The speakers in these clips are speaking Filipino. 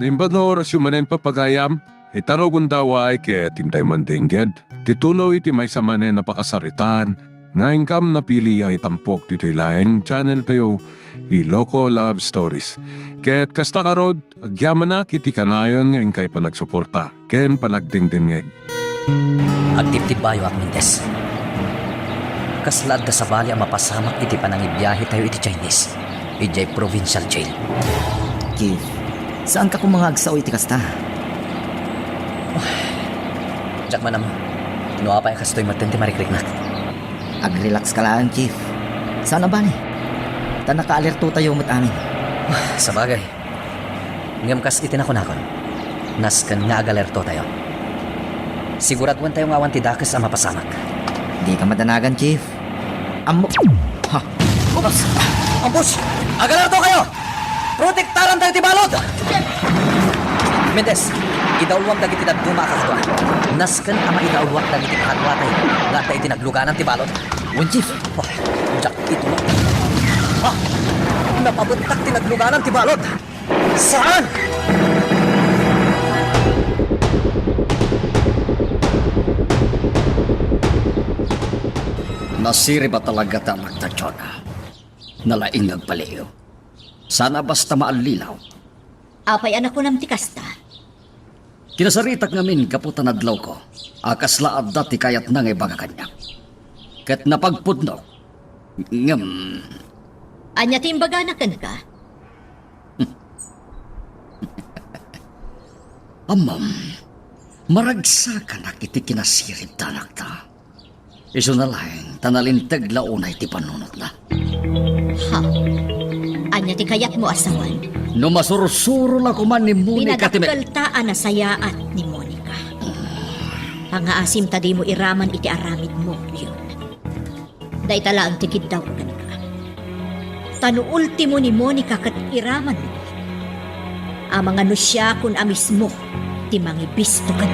Imbador sumanen papagayam, itarogun daway kaya tintay mandingged. Tituloy iti may samanen napakasaritan, nga ingkam napili ang itampok dito ilaeng channel kayo, Iloko Love Stories. Kaya't kasta karod, agyaman na kiti kanayon nga ingkay panagsuporta, ken panagdingdingeg. Agtiptibayo at mintes. Kaslad ka sa bali ang mapasamak iti panangibiyahe tayo iti Chinese. Ijay provincial jail. Keith, saan ka kung mga agsaw iti kasta? Jack manam, nuwa pa yung kastoy matindi marikriknak. Ag-relax ka lang, Keith. Sana ba ni? Ta naka-alerto tayo umit amin. Sa bagay. Ngam kas itinakon-akon. Naskan nga agalerto tayo. Siguraduan tayo nga awan ti dakes ang mapasamak. Di ka madanagan, Chief. Amo... Ha? Ups! Ambush! Agalerto kayo! Protektaran tayo ti balod! Mendes, idaulwang dagiti daduma kakadwa. Naskan ama idaulwang dagiti kakadwa tayo. Nga tayo tinagluganan ti balod. Wen, Chief. Oh, Jack, ito mo. Ha? Napabutak tinagluganan ti balod. Saan? Nasiri ba talaga ta magtatsona? Nalaing nagpaliw. Sana basta maallilaw. Apay anak ko nam ti kasta. Kinasaritak ngamin kaputan adlaw ko. Akas laad dati kayat nang ibaga kanya. Kat napagpudno. Ngam. Anya timbaga na kan ka? Amam. Maragsa ka na kiti kinasirit tanak ta. Iso na lang, tanalintag launay ti panunot na. Ha? Anya ti kayat mo asawan? No masurusuro lang kuman ni Monica ti... Pinadakkaltaan na sayaat ni Monica. Pangaasim tadi mo iraman iti aramid mo yun. Day talaan ti kiddaw ka. Tano ultimo ni Monica kat iraman mo. Amang ano siya kun amis mo ti mangibisto ka.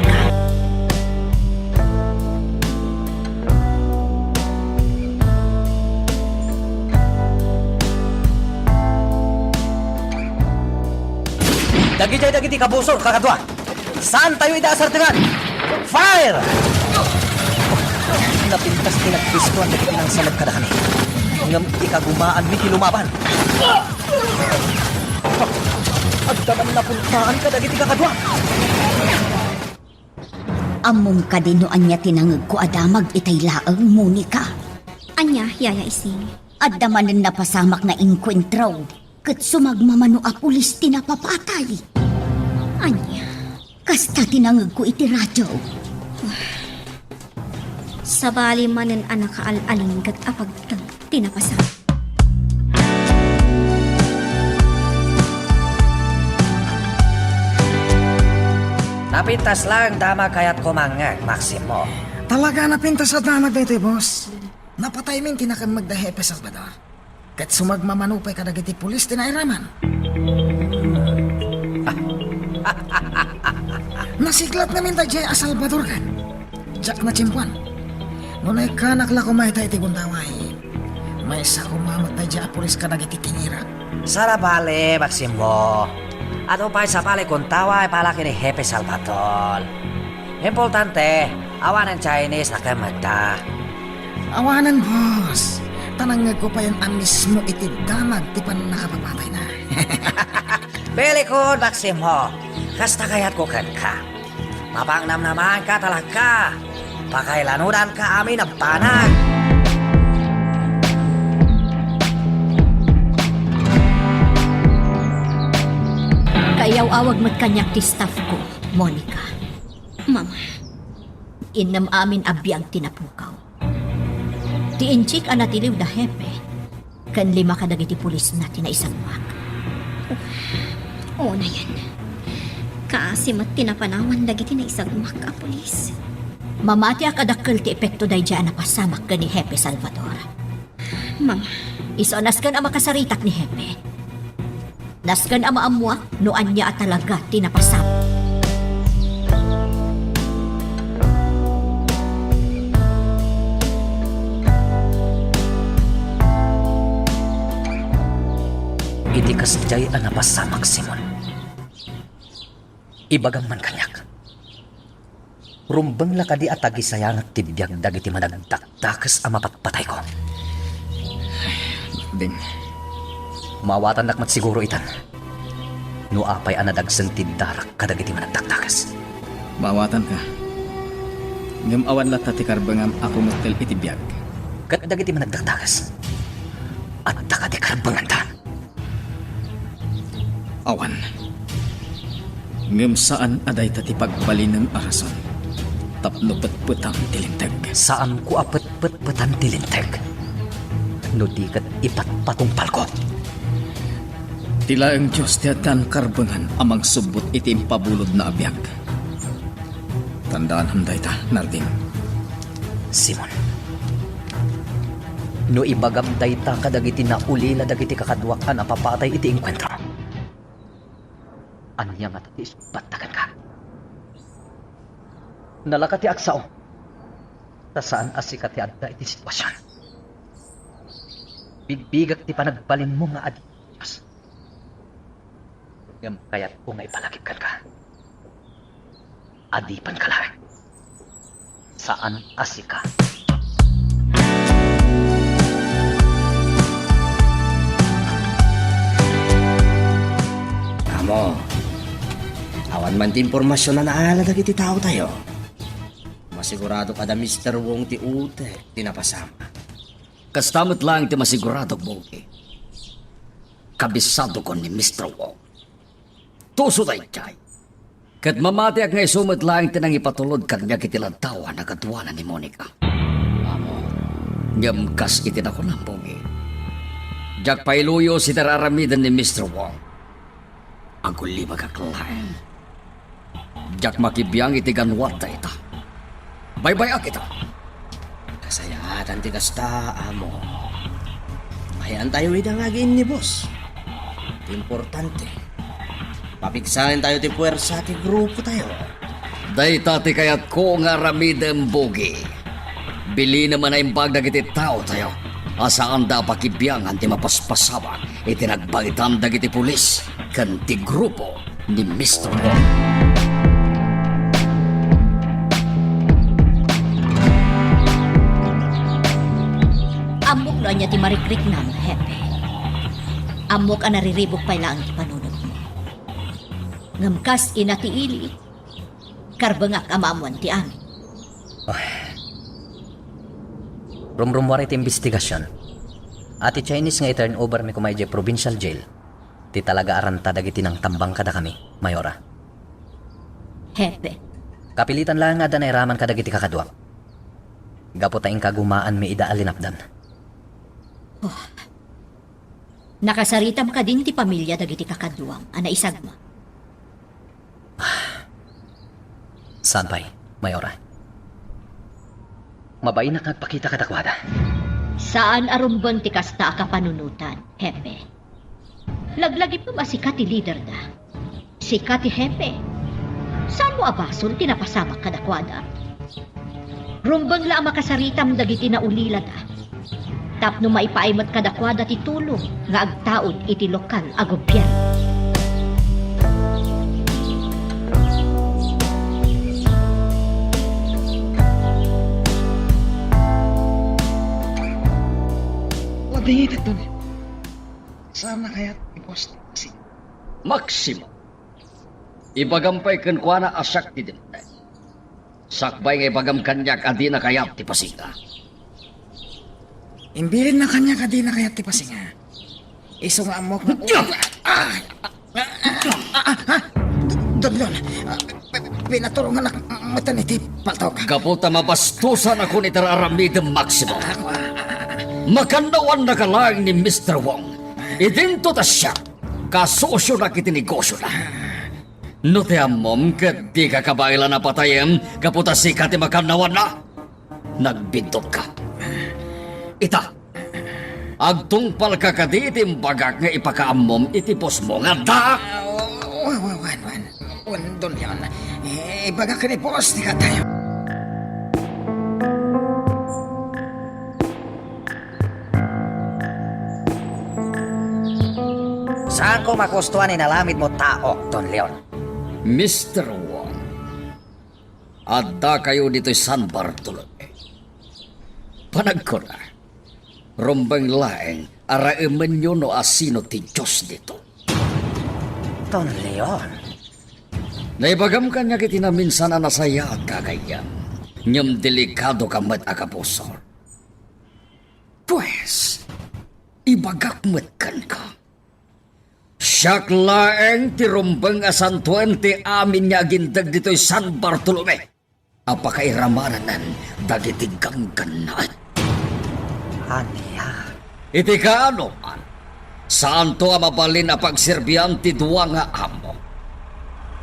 Dagi kabusor, kakadwa. Saan tayo idaasar dengan? Fire! Napintas pinagpisto ang dagiti ng salab kadakani. Ngam ikagumaan mi lumaban. Agdaman na puntaan ka dagiti kakadwa. Among kadinoan niya tinangag ko adamag itay laang Monica. Anya, yaya ising. Adamanan na pasamak na inkwentraw. Kat sumagmamano a pulis tinapapatay. Anya. Kasta tinangag ko iti radyo. Sa bali manen anak kaalin kat apag tinapasang. Napintas lang dama kayat kumangag, Maximo. Talaga napintas at damag dito, boss. Napatay min kinakam magdahepe sa Salvador. Kat sumagmamanupay ka dagiti pulis tinairaman. Nasiglat namin tayo a Salvador kan. Jack na chimpuan. Ngunay kanak la kumayta iti gundaway. May sa kumamat tayo a pulis ka dagiti tinira. Sara bale, Maximo. Ato pa sa pale kuntawa ay palaki ni Hepe Salvatore. Importante, awanan Chinese na kamagda. Awanan, boss. Tanangag ko pa yan ang mismo iti damag ti pan nakapapatay na. Beli ko, Maximo. Kasta kayat ko kan ka. Mapangnam naman ka talaga. Pakailanudan ka amin ang panag. Kayaw awag magkanyak ti staff ko, Monica. Mama, Inam amin abiyang tinapukaw. Ti inchik anatiliw da hepe. Kan 5 kadagiti pulis natin na isang wak. oo na yan. Kaasim at tinapanawan dagiti na isagmak a pulis. Mamati akadakkel ti epekto day dyan na pasamak ka ni Hepe Salvador. Mama, Isonas kan ang makasaritak ni Hepe. Naskan ang maamwa noan niya at talaga tinapasamak. Iti kasjay ang napasamak, Simon. Ibagang man kanyak. Rumbang lakadi at tagisayang at tibiyag dagiti managdakdakas ang mapatpatay ko. Ding, Mawatan nakmat siguro itan. No apay anadagsang tindarak kadagiti managdakdakas. mawatan ka. Ngam awan lata ti karbangam ako mustel itibiyag. Kat dagiti managdakdakas. At takati karbangantan. Awan. Ngam saan aday tati pagbalin ng arason. Tapno petang tilintag. Saan ko apet-pet-petan tilinteg? No di kat ipatpatungpal ko. Tila ang Diyos tiatan karbangan amang subot itim pabulod na abiyag. Tandaan hamday ta, Narding. Simon. No ibagam dayta kadagiti na ulila dagiti kakadwakan ang papatay iti enkwentro. Anya nga tati isbatakan ka. Nalakati aksao. Ta saan asikati adda iti sitwasyon. Bigbigak ti panagbalin mo nga adi. Diyos. Ngam kaya't ko nga ipalagipkan ka. Adipan ka lang. Saan asika? Amo, awan man ti impormasyon na naala dagiti tao tayo. Masigurado kada Mr. Wong ti ute, tinapasama. Kastamot lang ti masigurado Bogi. Kabisado ko ni Mr. Wong. Tuso tayo chay. Kat mamati ak nga isumot lang tinang ipatulod kag niya kitilantawa na kadwanan ni Monica. Amo, nyamkas itinako ng Bogi. Jak pailuyo si tararamidan ni Mr. Wong. Ang lima kaklain. Jak makibiyang itiganwat ita. Bye-bye akita. Kasayatan ti kasta, amo. Mayan tayo idangagin ni boss. Importante. Papiksahin tayo ti puwersa ti grupo tayo. Day tati kayat ko nga ramidem Bogi. Bili naman na imbag na kiti tao tayo. Asaan da pakibyangan ti mapaspasawan. Itinagbagitan da kiti pulis. Kan ti grupo ni Mr. Wong. Amok na niya ti marikrik na ang hepe. Amok ang nariribok pa lang ti panunod mo. Ngamkas inatiili. Karbangak amamuan ti amin. Rumrumwari ti investigasyon. Ati Chinese nga i-turn over mi kumay provincial jail. Ti talaga aranta dagiti ng tambang kada kami, Mayora. Hepe, Kapilitan lang nga da nairaman ka dagiti kakadwak. Gapo taing kagumaan mi ida alinapdan. nakasaritam ka din ti pamilya dagiti kakadwang, ana isagma. Saan pa'y, Mayora? Mabay na kagpakita kadakwada. Saan arumbang ti kasta ka panunutan, Hepe? Laglagi pa ba si Kati leader da? Si Kati Hepe? Saan mo abasol tinapasama kadakwada? Rumbang la makasaritam dagiti na ulila da. Tapno maipaimat kadakwada ti tulong nga agtaod iti lokal a gobyerno. Labingit ito. Sana kaya i-post si Maximo. Ibagampay kan kuana asak ti dinta. Sakbay nga ibagam kanyak adi na kayap ti pasinga. imbilin na kanya ka di na kaya ti pasinga. Iso nga amok na... Don, pinaturungan na mata ni ti paltok. Kaputa mabastusan ako ni Tararamid Maximo. Makandawan na kalang ni Mr. Wong. Idinto ta siya. Kasosyo na kiti negosyo na. No te amom kat di ka kabaila na patayem. Kaputa si kati makandawan na. Nagbindot ka. Ita. Agtungpal ka kadi itimbagak nga ipakaamom itipos mo nga da. Don yan. Ibaga ka ni boss, di ka tayo. Saan ko makustuhan inalamid mo tao, Don Leon? Mr. Wong, adda kayo dito'y San Bartolome. Panagkura, rumbang laeng, araiman nyo no asino ti Diyos dito. Don Leon. Naibagam ka niya kiti na minsan na nasaya at kagayam. Nyam delikado ka mat akapusor. Pues, ibagak matkan ka. Siyak laeng ti rumbang asantuan ti amin niya gindag dito'y San Bartolome. Apakairamanan dagiti gangganat. Aniya. Iti kaano man, saan to mabalin a pagserbihan ti duwa nga amo.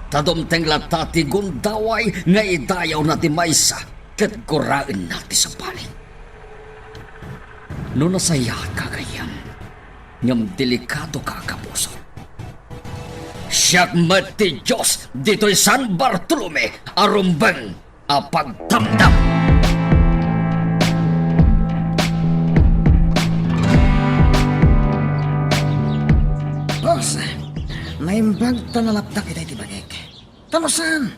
Tadumteng latati gundaway nga idayaw na ti maysa ket kurain na ti sapalit. No nasaya kagayam, ngam delikado ka kapuso. Siyak mat ti Diyos dito'y San Bartolome arumbang a pagtamdam. Boss, naimbag tanalaptak kita iti bagek. Tanusan?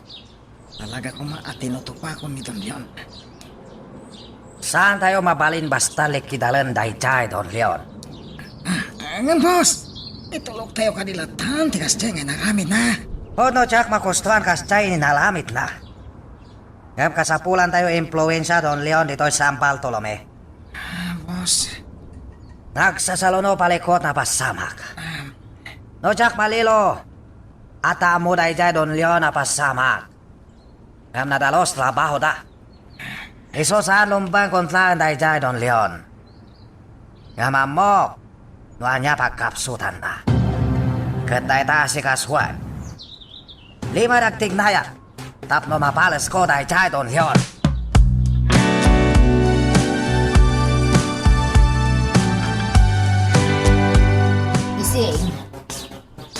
Talaga ko maatinutupa ko ni Don Leon. Saan tayo mabalin basta likidalan dayjay, Don Leon? Ngan boss, itulog tayo kadilatan tigas dyan nga nagamit na. Hodno tsak makustuhan kasjay ni nalamit na. Ngam kasapulan tayo impluensya, Don Leon, dito sa San Bartolome. Boss, Nagsasalono palikot na pasamak. No tsak malilo. Ata mo dayjay, Don Leon, na pasamak. Ngam nadalos trabaho da. Iso sa lumbang kontlaan dayjay, Don Leon. Ngam amok, nuanya pagkapsutan na. Ketay ta si kaswan. 5 nagtignaya. Tapno mapalas ko dayjay, Don Leon. Ising.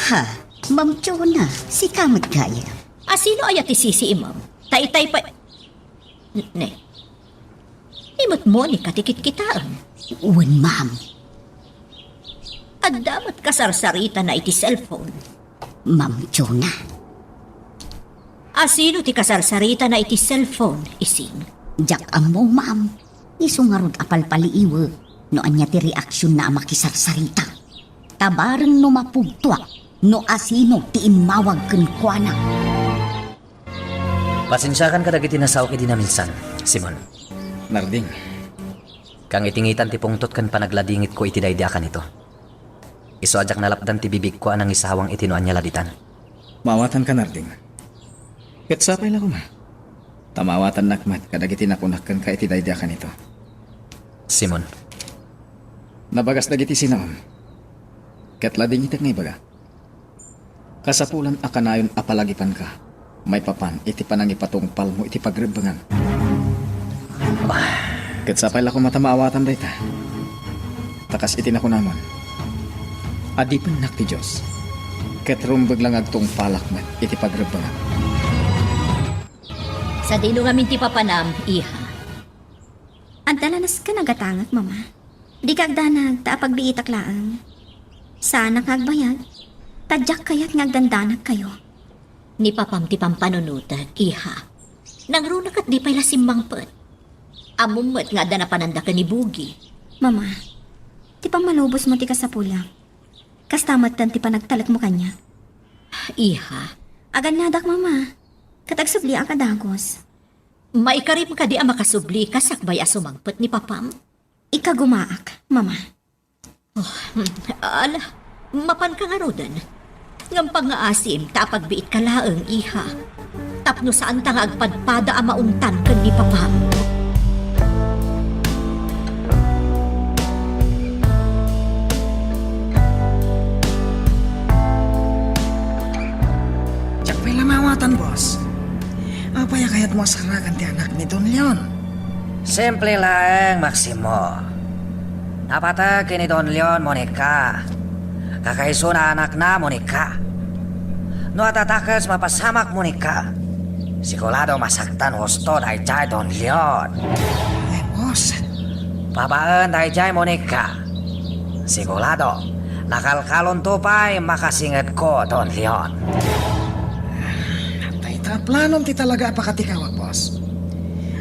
Ha, Ma'am Chona, si kamat kaya. Asino ayat isisi imam? Tay-tay pa... Ne. Imot mo ni katikit kitaan. Uwan, ma'am. At damat kasarsarita na iti cellphone. Ma'am Chona. Asino ti kasarsarita na iti cellphone, ising? Jak amo, ma'am. Isungarod apalpaliiwe. No anya ti reaksyon na makisarsarita. Tabarang no mapugtuak. No asino ti imawag kenkwana. Pasensyakan ka dagiti nasaw kiti na minsan, Simon. Narding, Kang itingitan ti pungtot kan panagladingit ko iti daydakan ito. Iso ajak nalapdan ti bibig ko anang isawang itinoan niya laditan. mawatan ka Narding. Ket sapay lang ko ma. Tamawatan nakmat kadagiti nakunakkan ka iti daydakan ito. Simon, Nabagas dagiti sinaon. Ket lading itak nga ibaga. Kasapulan akanayon apalagipan ka. May papan iti panangipatungpal mo iti pagrebangan. Ket sapay lang ko matamawatan dayta. Takas iti nakunamon. Adipan nak ti Diyos. Ket rumbag lang agtungpalak met iti pagrebangan. Sa dilo ngamin ti papanam, iha. Antalanas ka nagatangak, mama. Di kagdanag, taapagbiitak laang. Sana kagbayag. Tadyak kaya't ngagdandanak kayo. Ni papam ti pampanunutan, iha. Nangrunak at di pa'y lasimbang pet. Amumot nga da na pananda ka ni Bugi. Mama, ti pang malubos mo ti kasapula. Kastamat tan ti panagtalat mo kanya. Iha, Agan nadak, mama. Katagsubli ang kadagos. maikarim ka di ang makasubli ka sakbay asumangpet ni papam. Ikagumaak, mama. Ala, mapan ka nga rodan. Ngam pangaasim, tapagbiit ka laeng, iha. Tapno saan ta nga agpadpada ang maungtan kan ni papam. Jak pa'y lamawatan, boss. Apaya kaya't mo asaragan ti anak ni Don Leon. simple lang, Maximo. Napatag kini Don Leon, Monica. Kakaiso na anak na, Monica. No atatakas mapasamak, Monica. Sigurado masaktan husto dayjay, Don Leon. Boss, Babaan dayjay, Monica. Sigurado, nakalkalon to pa'y makasingat ko, Don Leon. Planom ti talaga apakatikawag, boss.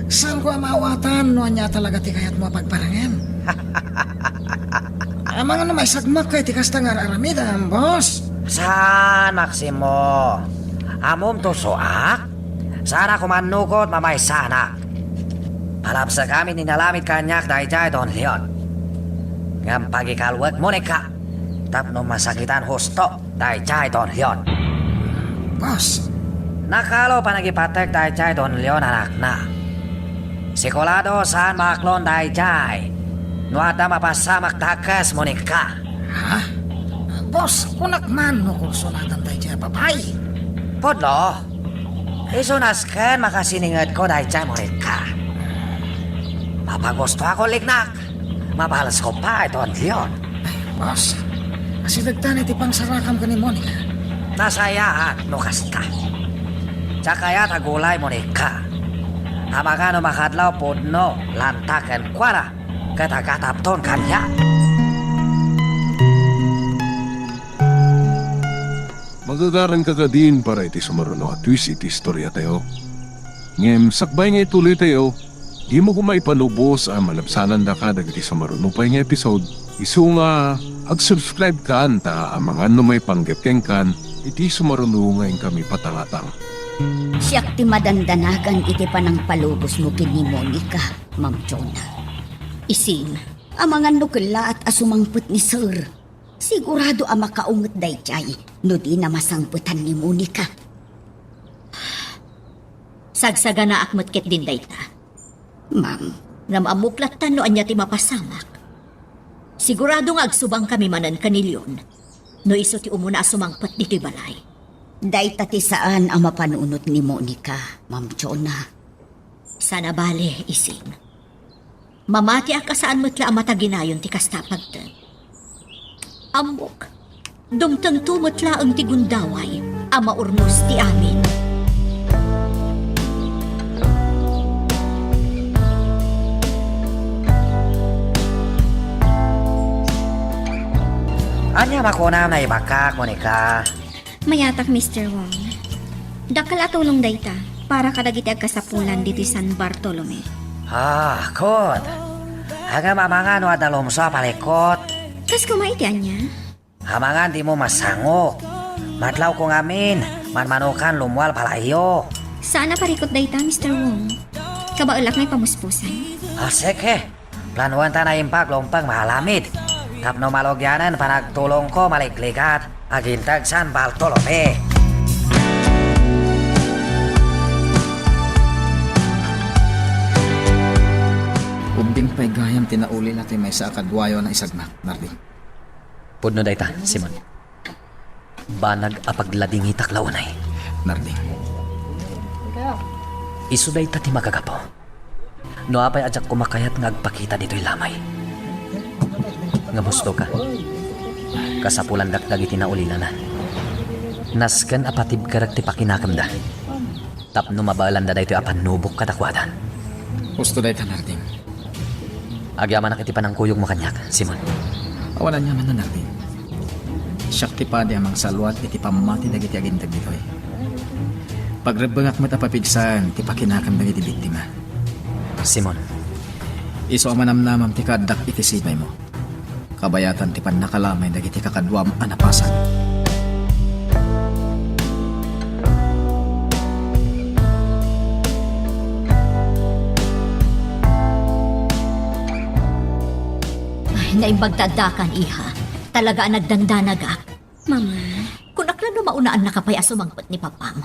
Saan ko maawatan no anya talaga ti kayat mo pagparangan? Amang ano may sagmak kay ti kastangar aramidam, boss. Saan, Maximo? Amom to soak? Sana kumanukot mamay sana. Palapsa kami ninalamit kanyak dahil jay Don Leon. Ngam pagikalwag Monica. Tapno masakitan husto dahil jay Don Leon. Boss, Nakalo pa nagipatek dahil jay Don Leon anak na. Sikolado saan maklon dahil jay. Nuada mapasamak takas Monica. ha? Boss, kunak man no kung sunatan tayo dyan, babay. Podlo, isunaskan makasiningad ko dahil jay Monica. Mapagusto ako lignak. Mabalas ko pa ito ang Leon. Boss, kasi nagtani ti pang sarakam ka ni Monica. Nasayaan no kasta. Tsakaya tagulay Monica. Amagano makadlaw podno lantakan kwara. Kata-katapton kanya. Magagaran ka ka din para iti sumaruno at twist iti istorya tayo. Ngem, sakbay nga ituloy tayo, di mo kumay panubos ang malapsanan da ka dagiti sumaruno pa nga episode. Isu nga, ag-subscribe ka anta ang mga numay panggepkeng kan, iti sumaruno ngayon kami patangatang. Siyak ti madandanagan iti panang palubos mo kini Monica, Ma'am Jonah. Ising, Amangan no kala at asumangput ni Sir. Sigurado ang makaungot dayjay no di na masangputan ni Monica. sagsaga na akmat ket din dayta. Ma'am, Namamuklat tan no anya ti mapasamak. Sigurado nga agsubang kami manan kanilyon. No iso ti umuna sumangpat dito'y balay. dayta ti saan ang mapanunot ni Monica, Ma'am Jonah. Sana bale, ising. Mamati ang kasaan mo't la mataginayon ti kastapagtan. Amok, dumtang tumot la ang tigundaway, ang maurnos ti amin. Anya makuna na ibakak Monica. Mayatak, Mr. Wong. Dakal atulong dayta para kadagiti agkasapulan diti San Bartolome. Kod. Hanggang mamangan no adalom sa palikot. Kas kumaitian niya? Hamangan di mo masango. Matlaw ko ngamin, manmanukan lumwal palayo. Sana parikot dayta, Mr. Wong. Kabaulak nga'y pamuspusan. Sige, planuan ta na impag lompang mahalamid. Tapno malogyanan panagtulong ko maliklikat, agintag San Bartolome. Ubing pa'y gayam tinauli natin may sa akadwayo na isagnak, Nardi. Pudno dayta, Simon. Banag apaglading itaklaunay. Nardi. Isu dayta ti magagapo. No apay ajak kumakayat nga agpakita dito'y lamay. Nga musto ka. Kasapulan dakdag iti naulila na. Nasken apatib karag ti pakinakam da. Tapno mabalan da dayto'y apanubok kadakwadan. Gusto dayta, Nardi. Agyaman na kiti panangkuyog mo kanyak, Simon. Awalan niya man na Nardi. Siyak ti pa di amang salwat iti pamati dagiti agintag dito'y. Pagrebengak matapapigsan ti pakinakam dagiti biktima. Simon, Iso amanamnamam ti kadak iti sibay mo. Kabayatan ti pan nakalamay dagiti kakadwam anapasan. Naimbagdadakan, iha. Talaga ang nagdandanagak. Mama, Kung aklano maunaan na kapay asumangpot ni Papam.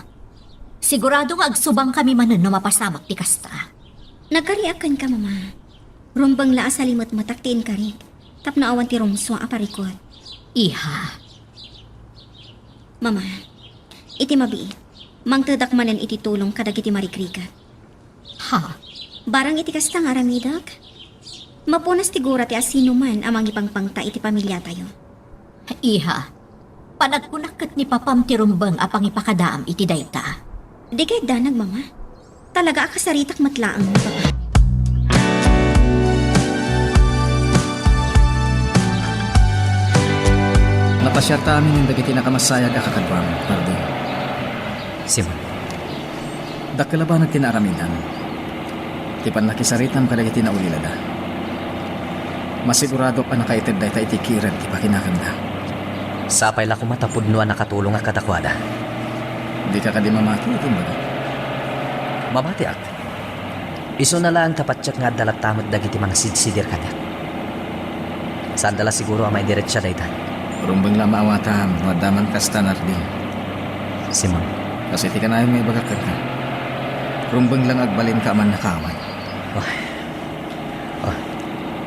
Sigurado nga agsubang kami manan no mapasamak ti kasta. nagkariakan ka, Mama. Rumbang laa sa limot mataktiin ka rin. Tapno awan ti rumswa aparikot. Iha, Mama, iti mabi. Mangtadak manan iti tulong kadagiti marikrikat. ha, Barang iti kasta nga ramidak. Mapunas ti gura ti asino man amang ipangpangta iti pamilya tayo. iha. Panagkunakat ni Papam ti rumbang apang ipakadaam iti dayta. Di kay danag, Mama. Talaga akasaritak matlaang mo, Papa. Napasyata amin yung dagiti nakamasayag akakadwam, Nardi. Simon. Dakala ba nagtinaaramidan? Tipan nakisaritam kadagiti na ulilada. Masigurado pa nakaited day tayo itikiran ti pakinakanda. Sapay la kumatapudnuan nakatulong nga katakwada. Di ka kadi mamati itin ba? Mamati at. Iso na lang kapatsak nga dalat tamot dagiti mga sidsidir kanya. Saan dala siguro ang may diretsya dayta? Rumbang lang maawatam, madaman kasta narding. Simon. Kasi ti kanayon may bagakad ka. Rumbang lang agbalin ka man nakawan.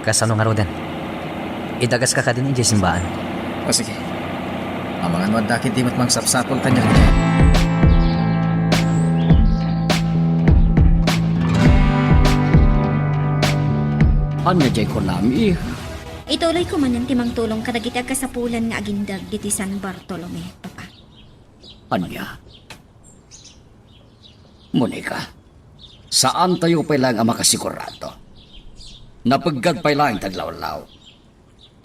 Kasano nga roden? Idagas ka din ije simbaan. O sige. Ang mga nuwadakit di mat mang sapsapol kanya. Anya jay ko nami. Ituloy ko man yung timang tulong kadagiti agkasapulan nga agindag diti San Bartolome, Papa. Anya? Monica, saan tayo pa lang ang makasigurado? Napagad pa lang taglaw-law.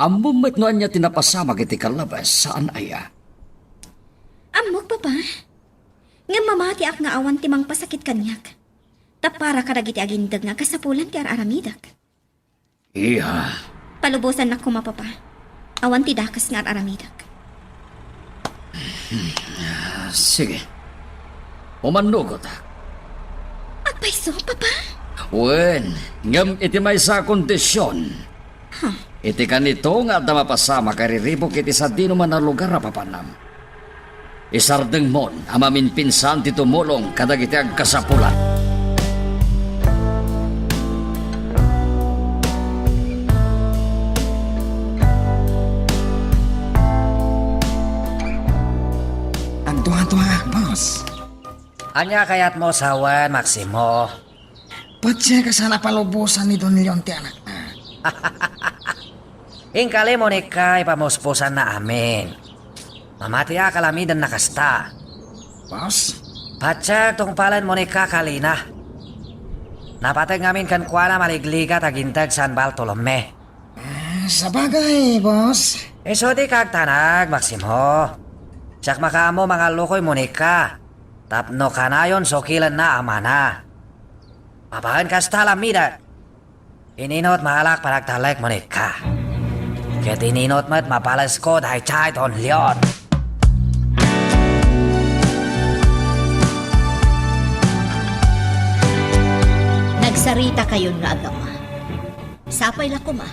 Ang moment no anya tinapasama kiti kalabas, saan aya? Amok, Papa. Nga mamati ak nga awan timang pasakit kanyak. Tapara kadagiti agindag nga kasapulan ti aramidak. Iya, Palubusan na kuma, Papa. Awan ti dakas nga aramidak. sige. Umanugot ha. Agpay so, Papa? Wen, ngam iti may sa kondisyon. Iti kanito nga da mapasama kariribok iti sa di naman na lugar na papanam. Isardeng mon, amamin pinsan ti tumulong kadag iti agkasapulan. Ang tuwa-tuwa, boss. Anya kayat mo sawan, Maximo? Patse ka sana palubusan ni Don Leon ti anak na. Ingkali mo ni kay pamuspusan na amin. Mamati kalamidan na kasta. Boss? Patsak tong palan mo ni kakalina. Napatag ngamin kan kuala maligliga tagintag San Bartolome. Sa bagay, boss. Iso di kagtanag, Maximo. Siyak makaamo mga lukoy mo ni ka. Tapno ka na yun, sukilan na amana. Papahan kasta lamida. Ininot mahalak paragtalek mo ni ka. Kaya tininot mo't mapalas ko dahil chay Don Leon. Nagsarita kayon nga agama. Sapay la kuma,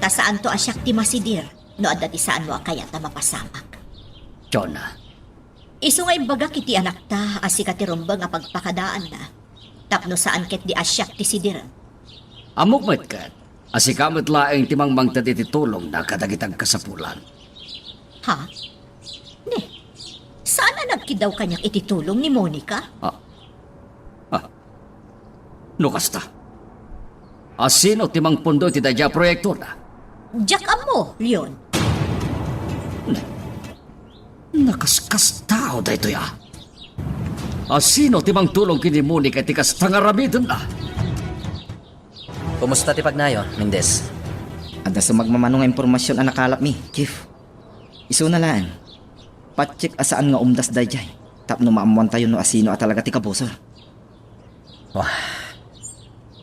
ta saan to asyak ti masidir, no adda ti saan mo kaya ta mapasamak. Jonah, Isu nga ibaga kiti anak ta, asika ti rumbang nga pagpakadaan na. Tapno saan ket di asyak ti sidiran. amok met kat. Asikamot laeng timang mangtad iti tulong na kadagitag kasapulan. Ha? Ne, saan na nagkidaw kanyang ititulong ni Monica? No kasta. Asino timang pundo ti dadya proyekto na? Jack mo, Leon. Nakaskas tao da ito ya. Asino timang tulong kini Monica ti kastangaramidan na? Kumusta ti pagnayon, Mendez? Ada sa magmamano nga impormasyon ang nakalap mi, Chief. Iso na lang. Patsik asaan nga umdas dayjay. Tapno maamuan tayo no asino at talaga ti kabosor. Wah,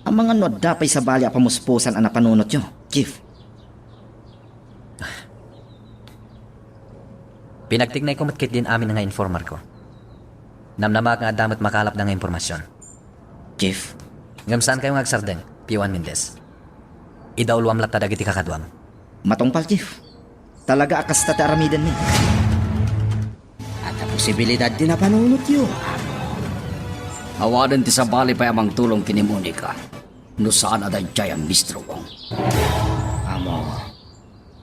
Ang mga no dapay sa bali a pamuspusan ang napanunot nyo, Chief. pinagtignay ko matkit din amin nga informer ko. Namnamak nga damot makalap na nga impormasyon. Chief, Ngamsaan kayo nga agsardeng, P1 Mendez. Idawluam lat dagiti kakadwam. matungpal, Chief. Talaga akas ta aramidan ni. At ang posibilidad din na panunot yun. Awadan ti sa bali pa amang tulong kini Monica. No saan aday jay ang Mr. Wong. Amo,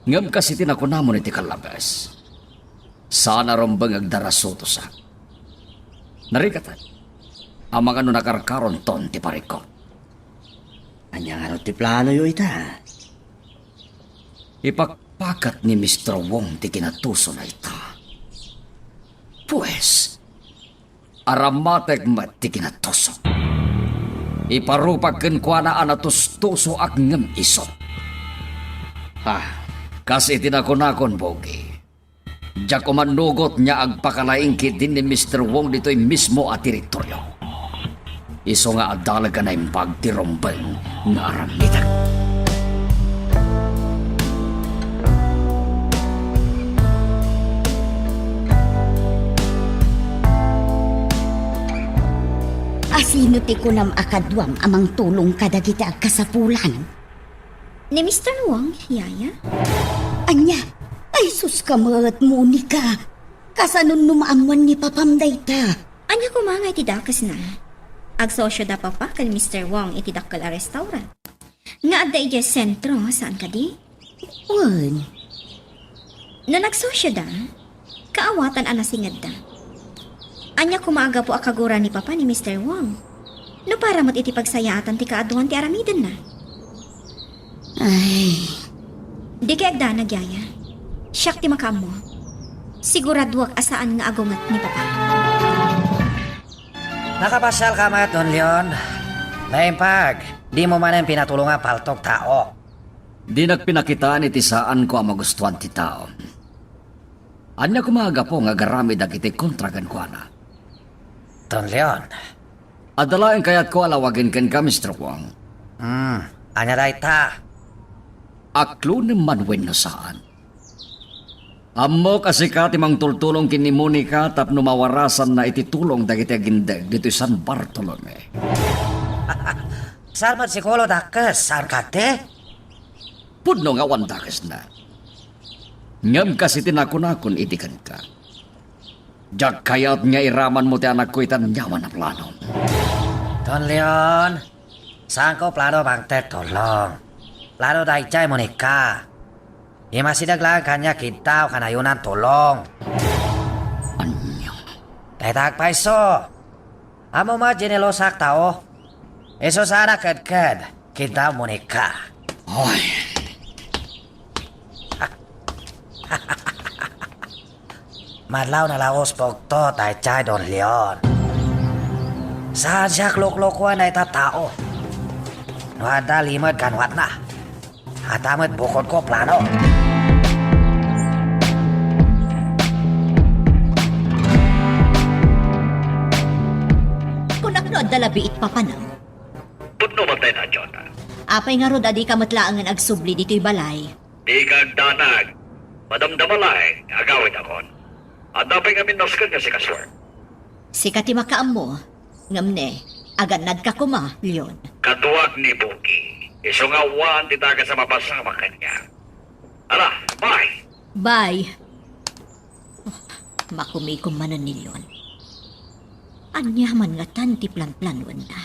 Ngam kasi tinakunamon iti kalabas. Sana rombang agdarasoto sa. Narikatan. Ang mga no nakarkaron ton ti pariko. anyang ano ti plano yo ita. Ipakpakat ni Mr. Wong ti kinatuso na ita. Pues, aramatek mat ti kinatuso. Iparupag kenkwana anatus-tuso ak ngem iso. Kasi tinakunakon, Bogi. Diyak umanugot niya agpakalaingkit din ni Mr. Wong dito'y mismo at teritoryo. Iso nga adalaga na yung pagtirombeng nga aramitan. Asino ti kunam akadwam amang tulong kadagiti agkasapulan. Ni Mr. Wong, yaya? Anya, ay sus kamat Monica. Kasanon numaamuan ni papamday ta. Anya ko mga itidakas na. Agsosyo da papa kan Mr. Wong itidakal a restaurant. Nga adda ija sentro, saan ka di? Wan, Na nagsosyo da, kaawatan anasingad da. Anya kumaga po akagura ni papa ni Mr. Wong. No para mat iti pagsayatan ti kaaduan ti aramidan na. ay, Di kay agda nagyaya. Siyak ti makam mo. Siguraduak asaan nga agungat ni papa. Nakapasyal ka mayat, Don Leon. Naimpag, di mo man ang pinatulungan paltok tao. Di nagpinakitaan iti saan ko ang magustuhan ti tao. Anya kumaga po nga garami dagiti kontragan ko na. Don Leon, Adalain kayat ko alawagin ken ka, Mr. Wong. anya day ta. Aklo ni Manuel no saan. Ammo kasi ka timang tultulong kini Monica tapno mawarasan na ititulong dagiti agindag dito San Bartolome. Salmat si Kolo Dakes, saan ka te? Pudno nga wandakas na. Ngam kasi tinakon-akon itikan ka. Jag kayat nga iraman mo ti anak ko itan nyaman na plano. Don Leon, saan ko plano bang te tolong? Plano day chay Monica. Imasidaglaan kanya kita o kanayunan tulong. Anyo. Tetag paiso. Amo ma jenelosak tao. Eso sana kad kita Monica. Ay, Madlaw na laos pogto tay chay Don Leon. Saan siya klok-lokwan na tao? No ada limad kanwat na. Hatamat bukod ko plano. Kunak no dalabiit papanam. Putno ba tayo na, Jota? Apay nga rod adi ka matlaangan agsubli dito'y balay. Di ka danag. Madamdamalay, agawin akon. At dapat nga minaskan nga si Kaswar. Sikat ti makaam mo. Ngamne, aganad ka kuma, Leon. Katuwag ni Buki. Iso nga wan ti taga sa mapasama kanya. Ala, bye! Bye. Oh, makumikom manan ni Leon. Anya man nga tan ti plan-planuan na.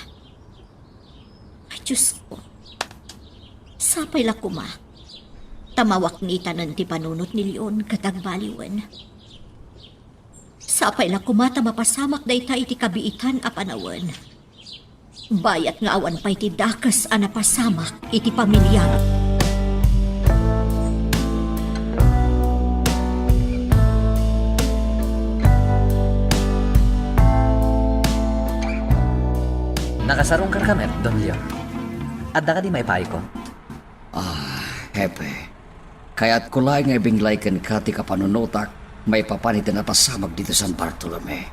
Ay, Diyos ko. Sapay la kuma. Tamawak ni tanan ti panunot ni Leon katagbaliwan. Sapay la kuma tamapasamak day ta iti kabiitan a panawan. Bayat nga awan pa iti dakas a napasamak iti pamilya. Nakasarong ka kami, Don Leon. Adda ka di may pahay ko. hepe. Kaya't kulay nga ibinglay ken kati ka panunutak may papanit na pasamag dito San Bartolome.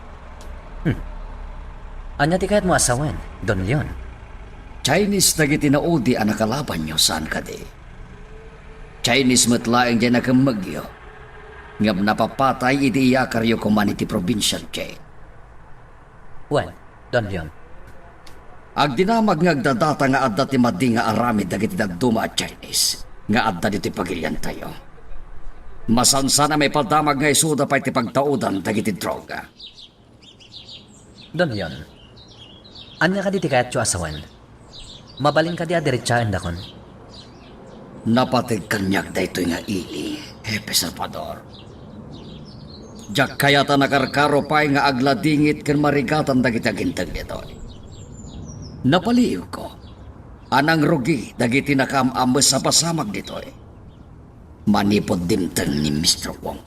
Anya ti kayat mo asawen, Don Leon. Chinese dagiti naudi ang nakalaban nyo saan ka di. Chinese matlaeng dyan nakamagyo. Ngam napapatay iti iyakaryo kuman iti provincial jail. Well, Don Leon. Ag dinamag nga agdadata nga adda ti madi nga aramid dagiti dagduma at Chinese. Nga adda diti pagilyan tayo. Masansa na may padamag nga isuda pa iti pagtaudan dagiti droga. Don Leon. Anya ka di ti kayat yo asawen. Mabaling ka di adiretsahan dakon. Napatig kanyag da ito nga ili, Hepe Salvador. Diyak kaya ta nakarkaro pa'y nga agladingit kan marigatan dagiti agintag nito. Napaliw ko, anang rugi dagiti nakamamas sa pasamag nito. Manipod dimtang ni Mr. Wong.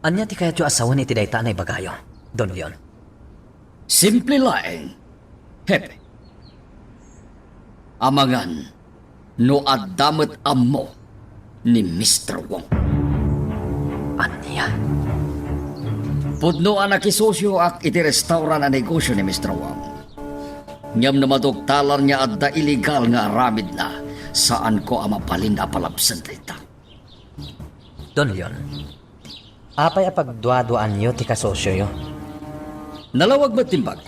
Anya ti kayat yo asawen iti dayta na ibagayo, Don Leon. Simple laeng, Hepe. Amangan, no addamet ammo ni Mr. Wong. Anya? Pudno ang nakisosyo ak iti restaurant na negosyo ni Mr. Wang. Ngam na madugtalan niya at da illegal nga aramid na saan ko ang mapalin na palabsan dita. Don Leon, apay apagdua-duaan nyo ti kasosyo yo. Nalawag matimbag.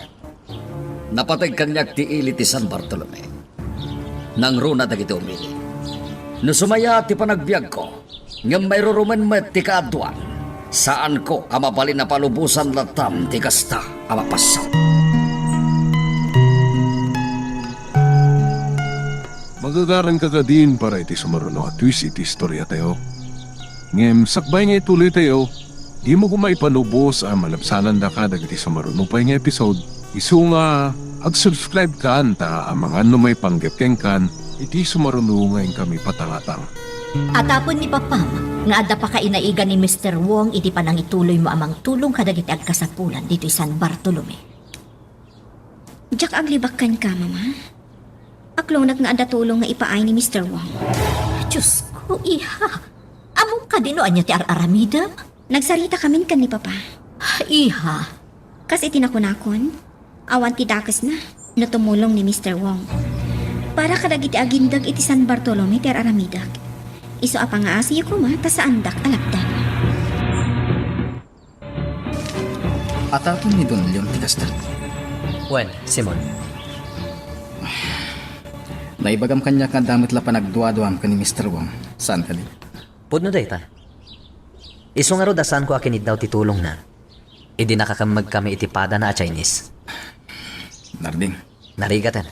Napatay kanyak ti ili ti San Bartolome. Nang runa dagiti umili. No sumaya ti panagbiag ko, ngam mayroruman met ti kaadwan, saan ko ang mapalin na palubusan latam ti kasta ang mapasaw. Magagaran ka din para iti sumaruno at twist iti istorya tayo. Ngem sakbay nga ituloy tayo, di mo kumay panubos ang malabsanan da ka dagiti sumaruno pa nga episode. Isu nga, ag-subscribe ka anta ang mga may panggapkeng kan, iti sumaruno ngayon kami patangatang. Atapon ni Papam, nga adda pa ka inaiga ni Mr. Wong, iti panang ituloy mo amang tulong kadagiti agkasapulan dito San Bartolome. Jak aglibakan ka, mama. Aklonag nga adda tulong nga ipaay ni Mr. Wong. Diyos ko, iha. Among kadinoan niya ti ar-aramidam? Nagsarita kamin kan ni Papa. Iha. Kasi tinakunakon, awan ti dakas na, natumulong ni Mr. Wong. Para kadagiti agindag iti San Bartolome ti aramidag. Iso apa nga asiyo ko ma, ta saan dak alapdan. Atapon ni Don Leon ti kasta. Wen, Simon. Naibagam kanya ka damit la panagdua-duam ka ni Mr. Wang. Saan ka din? Pudno dayta. Iso nga ro dasan ko akinid daw titulong na. Idi nakakamag kami itipada na a Chinese. Narding. Narigatan.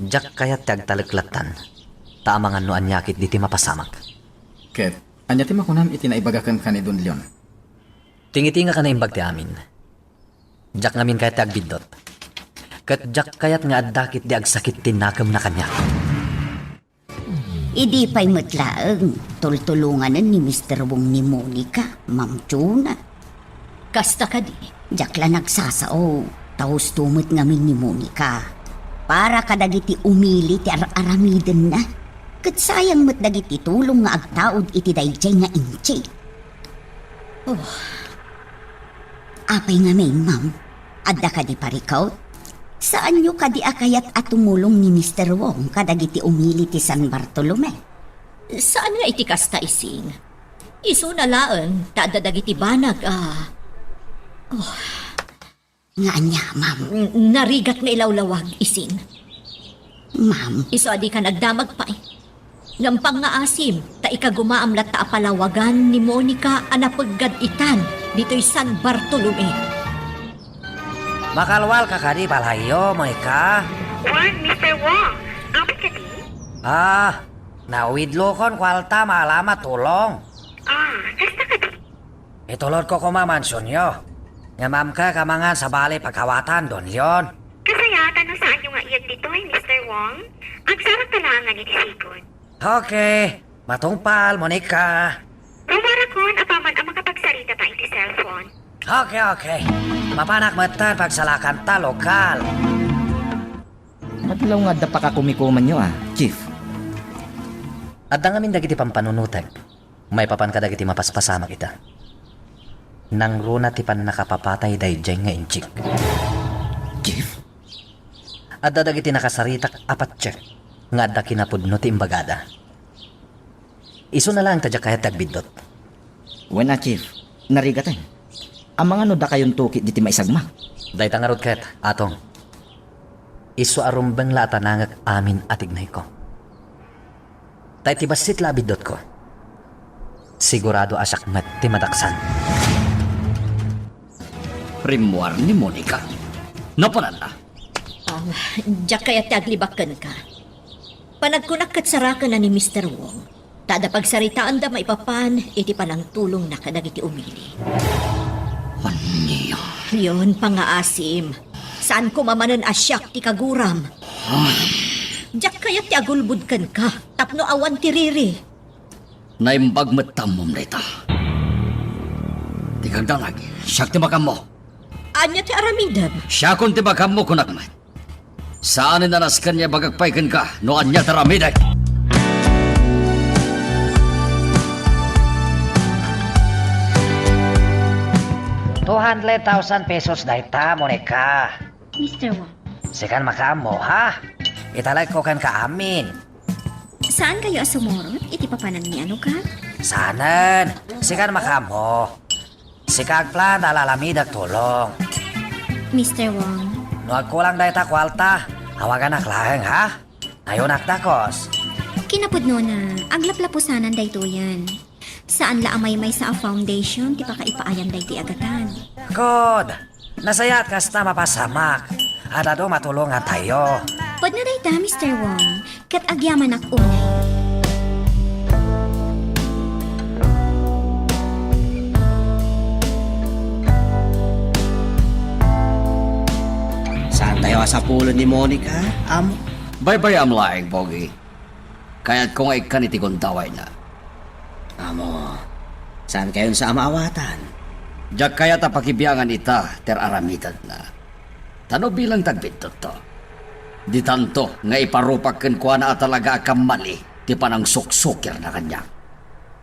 Jak kayat tagtalaklatan. Tamangan no anyakit di ti mapasamak. Ket, anya ti makunam iti naibagakan ka ni Don Leon. Tingiti nga ka na imbag ti amin. Jak ngamin kayat tagbidot. Kat jak kayat nga addakit di agsakit tinakam na kanya. Idi pa'y matlaang tultulunganan ni Mr. Wong ni Monica, Ma'am Chuna. Kasta ka di. Jakla nagsasao, taos tumot ngamin ni Monica. Para kadagiti umili ti aramidan na. Kat sayang mat dagiti tulong nga agtaod iti dayjay nga inchi. Oh. Apay nga may, ma'am. Adda ka di parikaw? Saan nyo kadi akayat at tumulong ni Mr. Wong kadagiti umili ti San Bartolome? Saan nga iti kasta ising? Iso na laan, taadadagiti banag, Nga anya, ma'am. Narigat nga ilawlawag ising. Ma'am, Iso adi ka nagdamag pa eh. Ngampang nga asim, ta ikagumaamlat ta apalawagan ni Monica anapaggad itan dito'y San Bartolome. Makalwal ka kadi palayo, Monica. Juan, Mr. Wong, apit ka di? Nawidlo kon kwalta maalama tulong. Kasta ka di? Itulod ko kumamansyon yo. Nga ma'am ka kamangan sa bali pagkawatan, Don Leon. Kasayatan no saan yung nga iyag dito Mr. Wong? Agsarak ka lang nga nitisikon. Okay, matungpal, Monica. Rumara kon, apaman ang makapagsarita pa iti cellphone. Okay. Mapanak matan pagsalakan ta lokal. Madlaw nga da pa ka kumikuman nyo Chief. At ngamin dagiti pampanunutag. May papan ka dagiti mapaspasama kita. Nang runa ti pan nakapapatay dayjay nga inchik. Chief? At dagiti nakasaritak apat check. Nga adda kinapudno ti imbagada. Iso na lang tadya kaya tagbidot. Wala, Chief. Narigatan. Ang mga nuda kayon tukit diti maisagma. Day tangarod ket, atong. Iso arumbang latanangag amin atignay ko. Tay tibasit labidot ko. Sigurado asak met ti madaksan. Rimuar ni Monica. Napananda. Diyak kaya taglibakan ka. Panagkunak kat sarakan na ni Mr. Wong. Tada pagsaritaan da maipapan, iti panang tulong na kadagiti umili. Aniya. Yun, pangaasim. Saan ko mamanan asyak ti kaguram? Diyak kaya ti agulbudkan ka, tapno awan ti riri. Naimbag matamom rita. Di kagdanag, siyak ti makam mo. Anya ti aramidam. Siya kon ti makam mo kunakmat. Saan inanas kanya bagagpaykan ka no anya taramiday? 200,000 pesos dayta, Monica. Mr. Wong, Sikan makamo, ha? Italay ko kan kaamin. saan kayo asumorot? Iti papanan ni ano ka? Sanan, sikan makamo. Sikag plan alalamid at tulong. Mr. Wong, Nuag kulang dayta kwalta. Hawagan aklaheng, ha? Ngayon akdakos. kinapudno na aglaplapusanan dayto yan. Saan la amay may sa a foundation, ti pakaipaayam day ti agatan. God, nasayat kasta mapasamak. At ado matulungan tayo. Pod na dayta, Mr. Wong, kat agyaman ak unay. Saan tayo sa pulo ni Monica, amo? Bye-bye am laing, Pogi. Kaya't kung ay kanitikong taway na. Amo, saan kayo sa amaawatan? Diyak kaya tapakibiyangan ita, ter aramitan na. Tano bilang tagbit to. Di tanto nga iparupak ken kuha na talaga akam mali, di pa nang suksukir na kanya.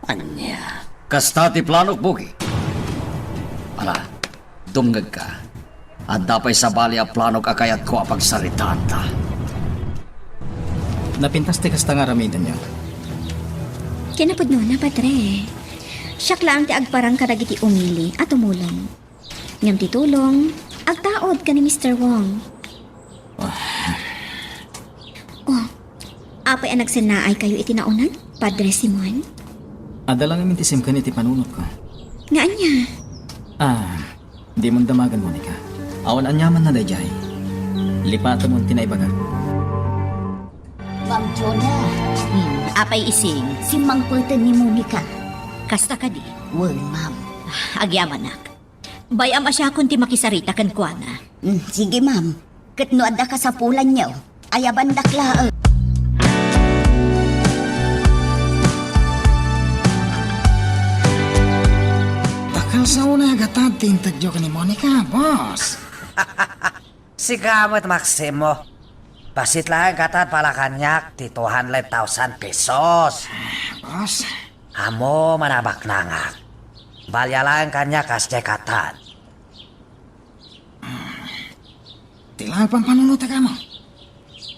Anya? Kasta ti planok, Pogi. Ala, dumgag ka. At dapay sa bali a planok akayat ko apagsaritaan ta. Napintas ti kasta nga ramidan niyo. Kinapudno na, Padre. Siyak lang ti agparang karagiti umili at umulong. Ngam ti tulong, agtaod ka ni Mr. Wong. Oh, apay ang nagsinaay kayo itinaunan, Padre Simon? Adala nga mintisim ka ni ti panunot ko. Nga anya, Di mong damagan, Monica. Awan anyaman na dayjay. Lipatan mo tinaibaga. Ma'am Jonah, Apay ising, si Mang Pulten ni Monica. kasta ka di. Well, ma'am. Agyamanak. Bayam asya kun ti makisarita kan kuana. Sige, ma'am. Katno ada ka sa pulan niyo. Ayaban dakla. Takal sa una agatad tintagyo ka ni Monica, boss. Si Gamot Maximo. Basit lang katad pala kanyak ti 200,000 pesos. Boss, Amo manabak nangak. Balya lang kanya kasde katad. tilang pampanunod ka mo.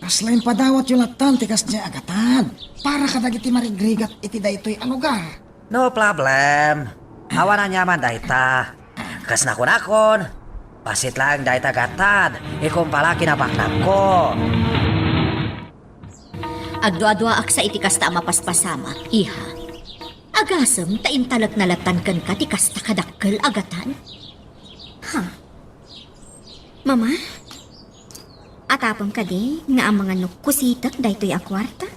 Kaslain padawat yung latan tikas niya agatad. Para kadagiti marigrigat iti daytoy a lugar. No problem. Awan na nyaman dayta. Kas nakon-akon. Basit lang dayta gatad. Ikum pala kinabaknam ko. Agdwa-dwa ak sa iti kasta mapaspasama, iha. Agasem ta intalak nalatan kan ka ti kasta kadakkel agatan. Mama? Atapang ka di, nga ang mga nukusitak daytoy a kwarta?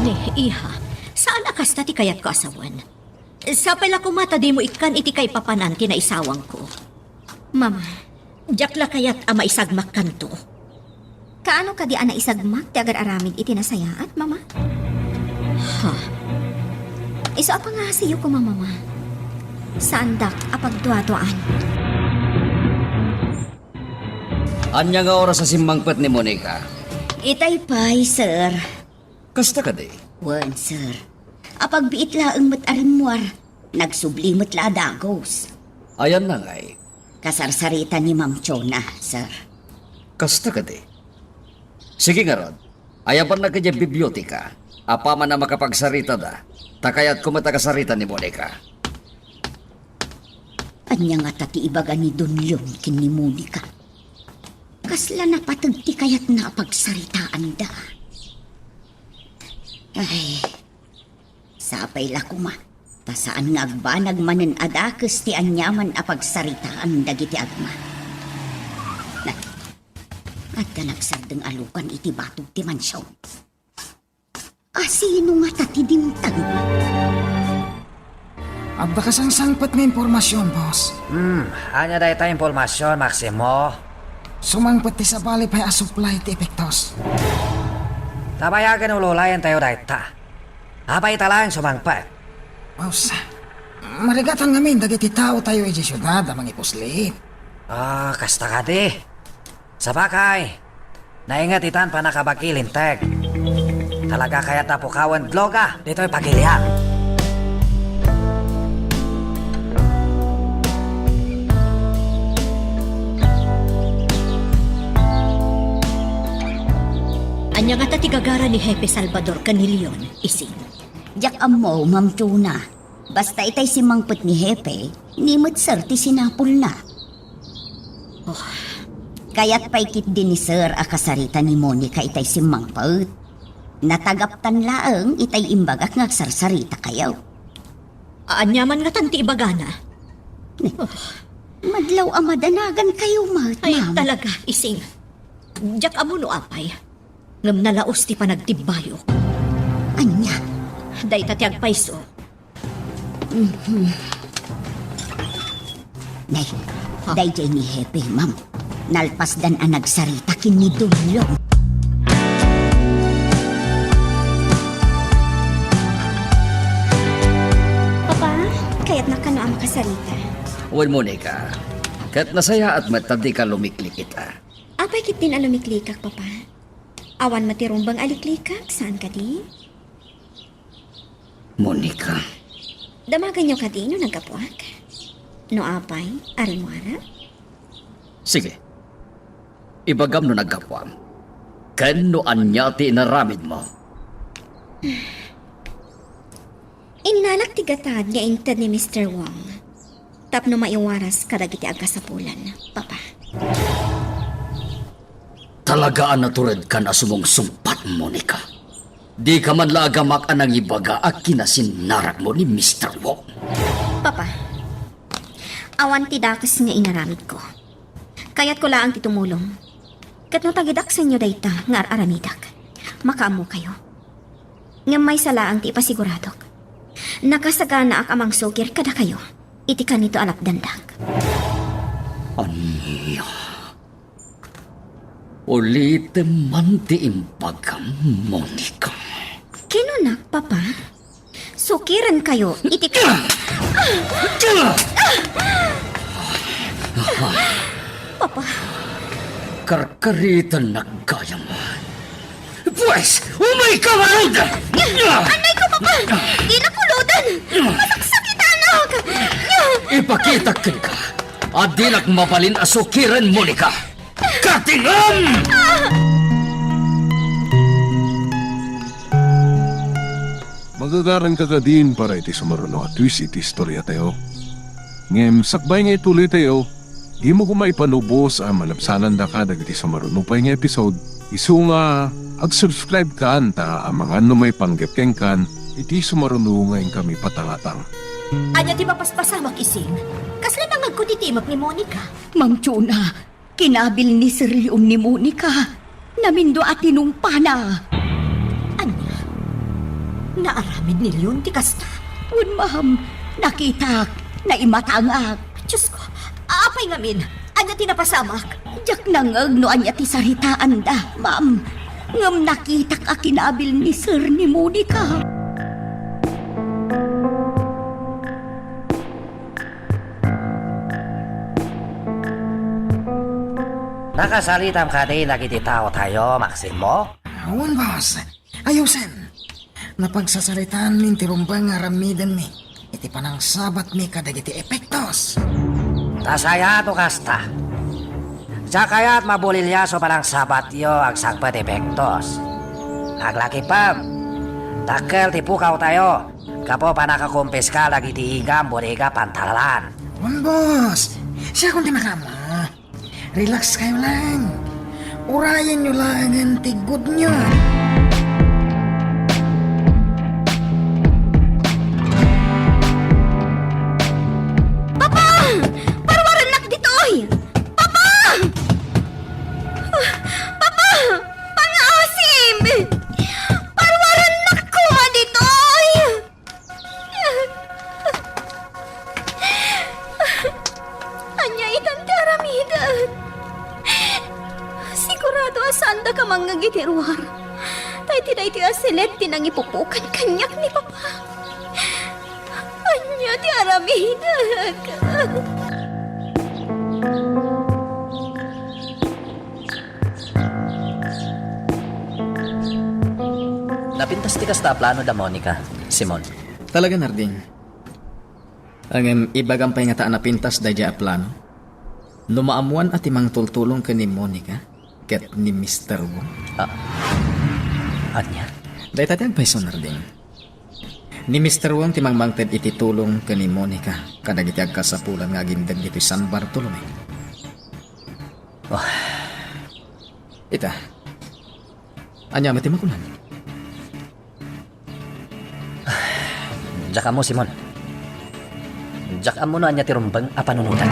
Ne, iha. Saan akasta ti kayat ko asawan? Sa pala kumata di mo ikan iti kay papanan ti na isawang ko. Mama, Jakla kayat ama isagmak kanto. kaano ka di ana isagmak ti agar aramid iti nasayaat, Mama? Iso apa nga siyo ko, Mama? Saan dak apagduaduan? Anya nga oras sa simbangpet ni Monica. Itay pay, sir. Kasta ka di. Wan, sir. Apag biit laang mat arimwar. Nagsublimot la dagos. Ayan na ngay. Kasarsarita ni Ma'am Chona, sir. Kasta ka di. Sige nga Rod. Ayapan na kanya bibliotika. Apa man na makapagsarita da. Takayat kumatakasarita ni Monica. Anya nga tati ibaga ni Don Leon kin ni Monica. Kasla na patagti kayat na pagsaritaan da. Ay, sapay la kuma. Tasaan nga agbanag manen adakes ti anyaman a pagsaritaan dagiti agma. At ka nagsardeng alukan iti batog ti mansyon. Asino nga tati dimtang? Abda ka sang sangpat nga impormasyon, boss. Anya dayta impormasyon, Maximo. Sumangpat ti sa bali pa'y asupply ti epektos. Tabayagan ululayan tayo dayta. Apay talang sumangpat. Boss, marigatan ngamin dagiti tao tayo iti syudad amang ipuslit. Kasta ka di. Sabakay, naingat itan pa nakabakilinteg. Talaga kaya tapukawan gloga, dito'y pagilihan. Anya nga tatigagara ni Hepe Salvador Canilion, ising. Jak amo, Ma'am Tuna. Basta itay si mangpet ni Hepe, nimot sir ti sinapol na. Kaya't paikit din ni sir akasarita ni Monica itay si mangpet. Natagaptan laeng itay imbagak nga sarsarita kayaw. Anya man nga tanti ibagana. Madlaw amadanagan kayo, Ay, ma'am. talaga, ising. Jak amo no apay. Ngam nalaos ti panagtibayo. Anya, Day tatiag paiso. nay, dayjay ni Hepe, ma'am. Nalpas dan ang nagsarita kini Dulong. Papa, kaya't nakano ang kasarita. Uwan, Monica. Kat nasaya at matandi ka lumiklik kita. Apay kit din ang lumiklikak, Papa. Awan matirumbang aliklikak, saan ka di? Monica. Damagan niyo ka di no nagkapuak. No apay, arimwara. Sige. Ibagam no nagkapwam. Kano anyati naramid mo? Inalak tigatad nga intad ni Mr. Wong. Tapno maiwaras kadagiti agkasapulan, Papa. Talagaan na tured ka na sumong sumpat, Monica. Di ka man lagamak anang ibaga at kinasinarak mo ni Mr. Wong. Papa, awan ti dakes nga inaramid ko. Kaya't ko laang titumulong. Kat no tagidak sa inyo dayta nga aramidak. Makaamo kayo. Nga may salaang ti ipasiguradok. Nakasagana ak amang sugir kada kayo. Iti ka nito alap dandak. Anya? Ulitin man ti impagam, Monica. Kinunak, Papa? Sukiran kayo. Iti ka... Papa, Karkaritan nagkaya mo. Pues, umay ka marod! anay ko, Papa! Di na pulutan! Masaksakitan ako! Ipakita ka at di mapalin asukiran, Monica. Katingam! Magagaran ka din para iti sumaruno at twist iti istorya tayo. Ngem, sakbay nga ituloy tayo. Di mo kumay panubos ang malabsanan da ka dagiti sumaruno pa nga episode. Isu nga, ag-subscribe ka anta ang mga may panggapkeng kan iti sumaruno ngayon kami patangatang. Anya ti mapaspasamak, ising. Kasla nang agkutitimak ni Monica. Ma'am Tuna, kinabil ni Sir Leon ni Monica. Namindo at tinumpa na. Anya? Naaramid ni Leon ti kasta. Un, ma'am, nakita, naimatangak. Diyos ko, apay ngamin. Anya ti napasamak. Jak nangag no anya ti saritaan da, ma'am. Ngam nakitak a kinabil ni Sir ni Monica. Nakasalitam ka din nagiti tao tayo, Maximo? Awan, boss. Ayusin. Napagsasalitaan min tirumbang aramidan mi. Iti panang sabat mi kadagiti epektos. Tasaya to kasta. Sa kaya't mabulilyaso pa ng sabat yo ang sagpat epektos. Aglaki pam. Takkel tipukaw tayo. Kapo pa nakakumpis ka lagi ti igam bodega pantalan. Awan, boss. Siya kung di makama. Relax kayo lang. Urayan nyo lang ang tigod nyo. Papa! Parwaran nak ditoy! Papa! Papa! Pangasim! Parwaran nak ko ditoy! Anya itan ti aramidan. Sigurado asanda ka mga gitirwar. Tay tinay ti asilet tinang ipupukan kanyak ni Papa. Anya ti aramidan. Napintas ti kasta plano da Monica, Simon. Talaga, Narding. Ang ibagampay nga taan na pintas da a plano. Numaamuan at imang tultulong ka ni Monica ket ni Mr. Wong. Anya? Dahil tati ang paisonar din. Ni Mr. Wong timangmangted iti tulong ka ni Monica kadag iti agkasapulan nga gindag dito San Bartolome. Oh. Ita. Anya matimakunan. Diyak mo, Simon. Diyak mo na anya tirumbang apanunutan.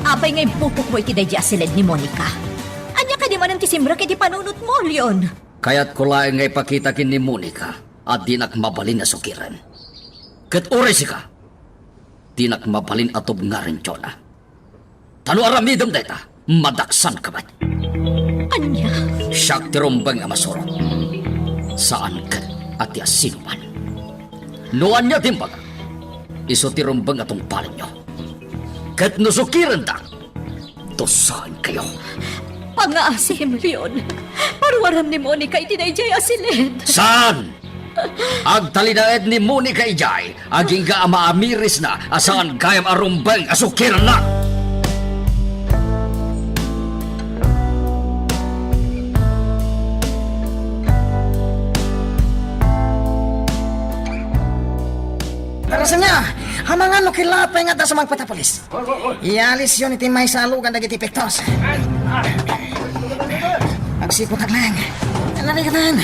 Apay nga pupok mo iti dadya silid ni Monica. Anya ka di man ang tisimra kiti panunot mo, Leon. Kaya't kulaing nga ipakita kin ni Monica at dinak mabalin na sukiran. Kat oras ka, dinak mabalin atob nga rin Jona. Tano aramidam deta, madaksan ka ba't? Anya? Siyak tirumbang nga masurot. Saan ka at sino man? Nuan niya din baga, iso tirumbang atong palin nyo. Kat nusukiran ta, dosahan kayo. Pangaasim, Leon. Parwaram ni Monica iti dayjay asilid. Saan? Agtalinaed ni Monica ijay, aging ka amaamiris na asaan gayam arumbang asukiran na. Para sa niya, hamangan no kilapay nga ta sa magpatapolis. Ialis yun iti may salugan dagiti pektos. Agsipot lang. Narikatan.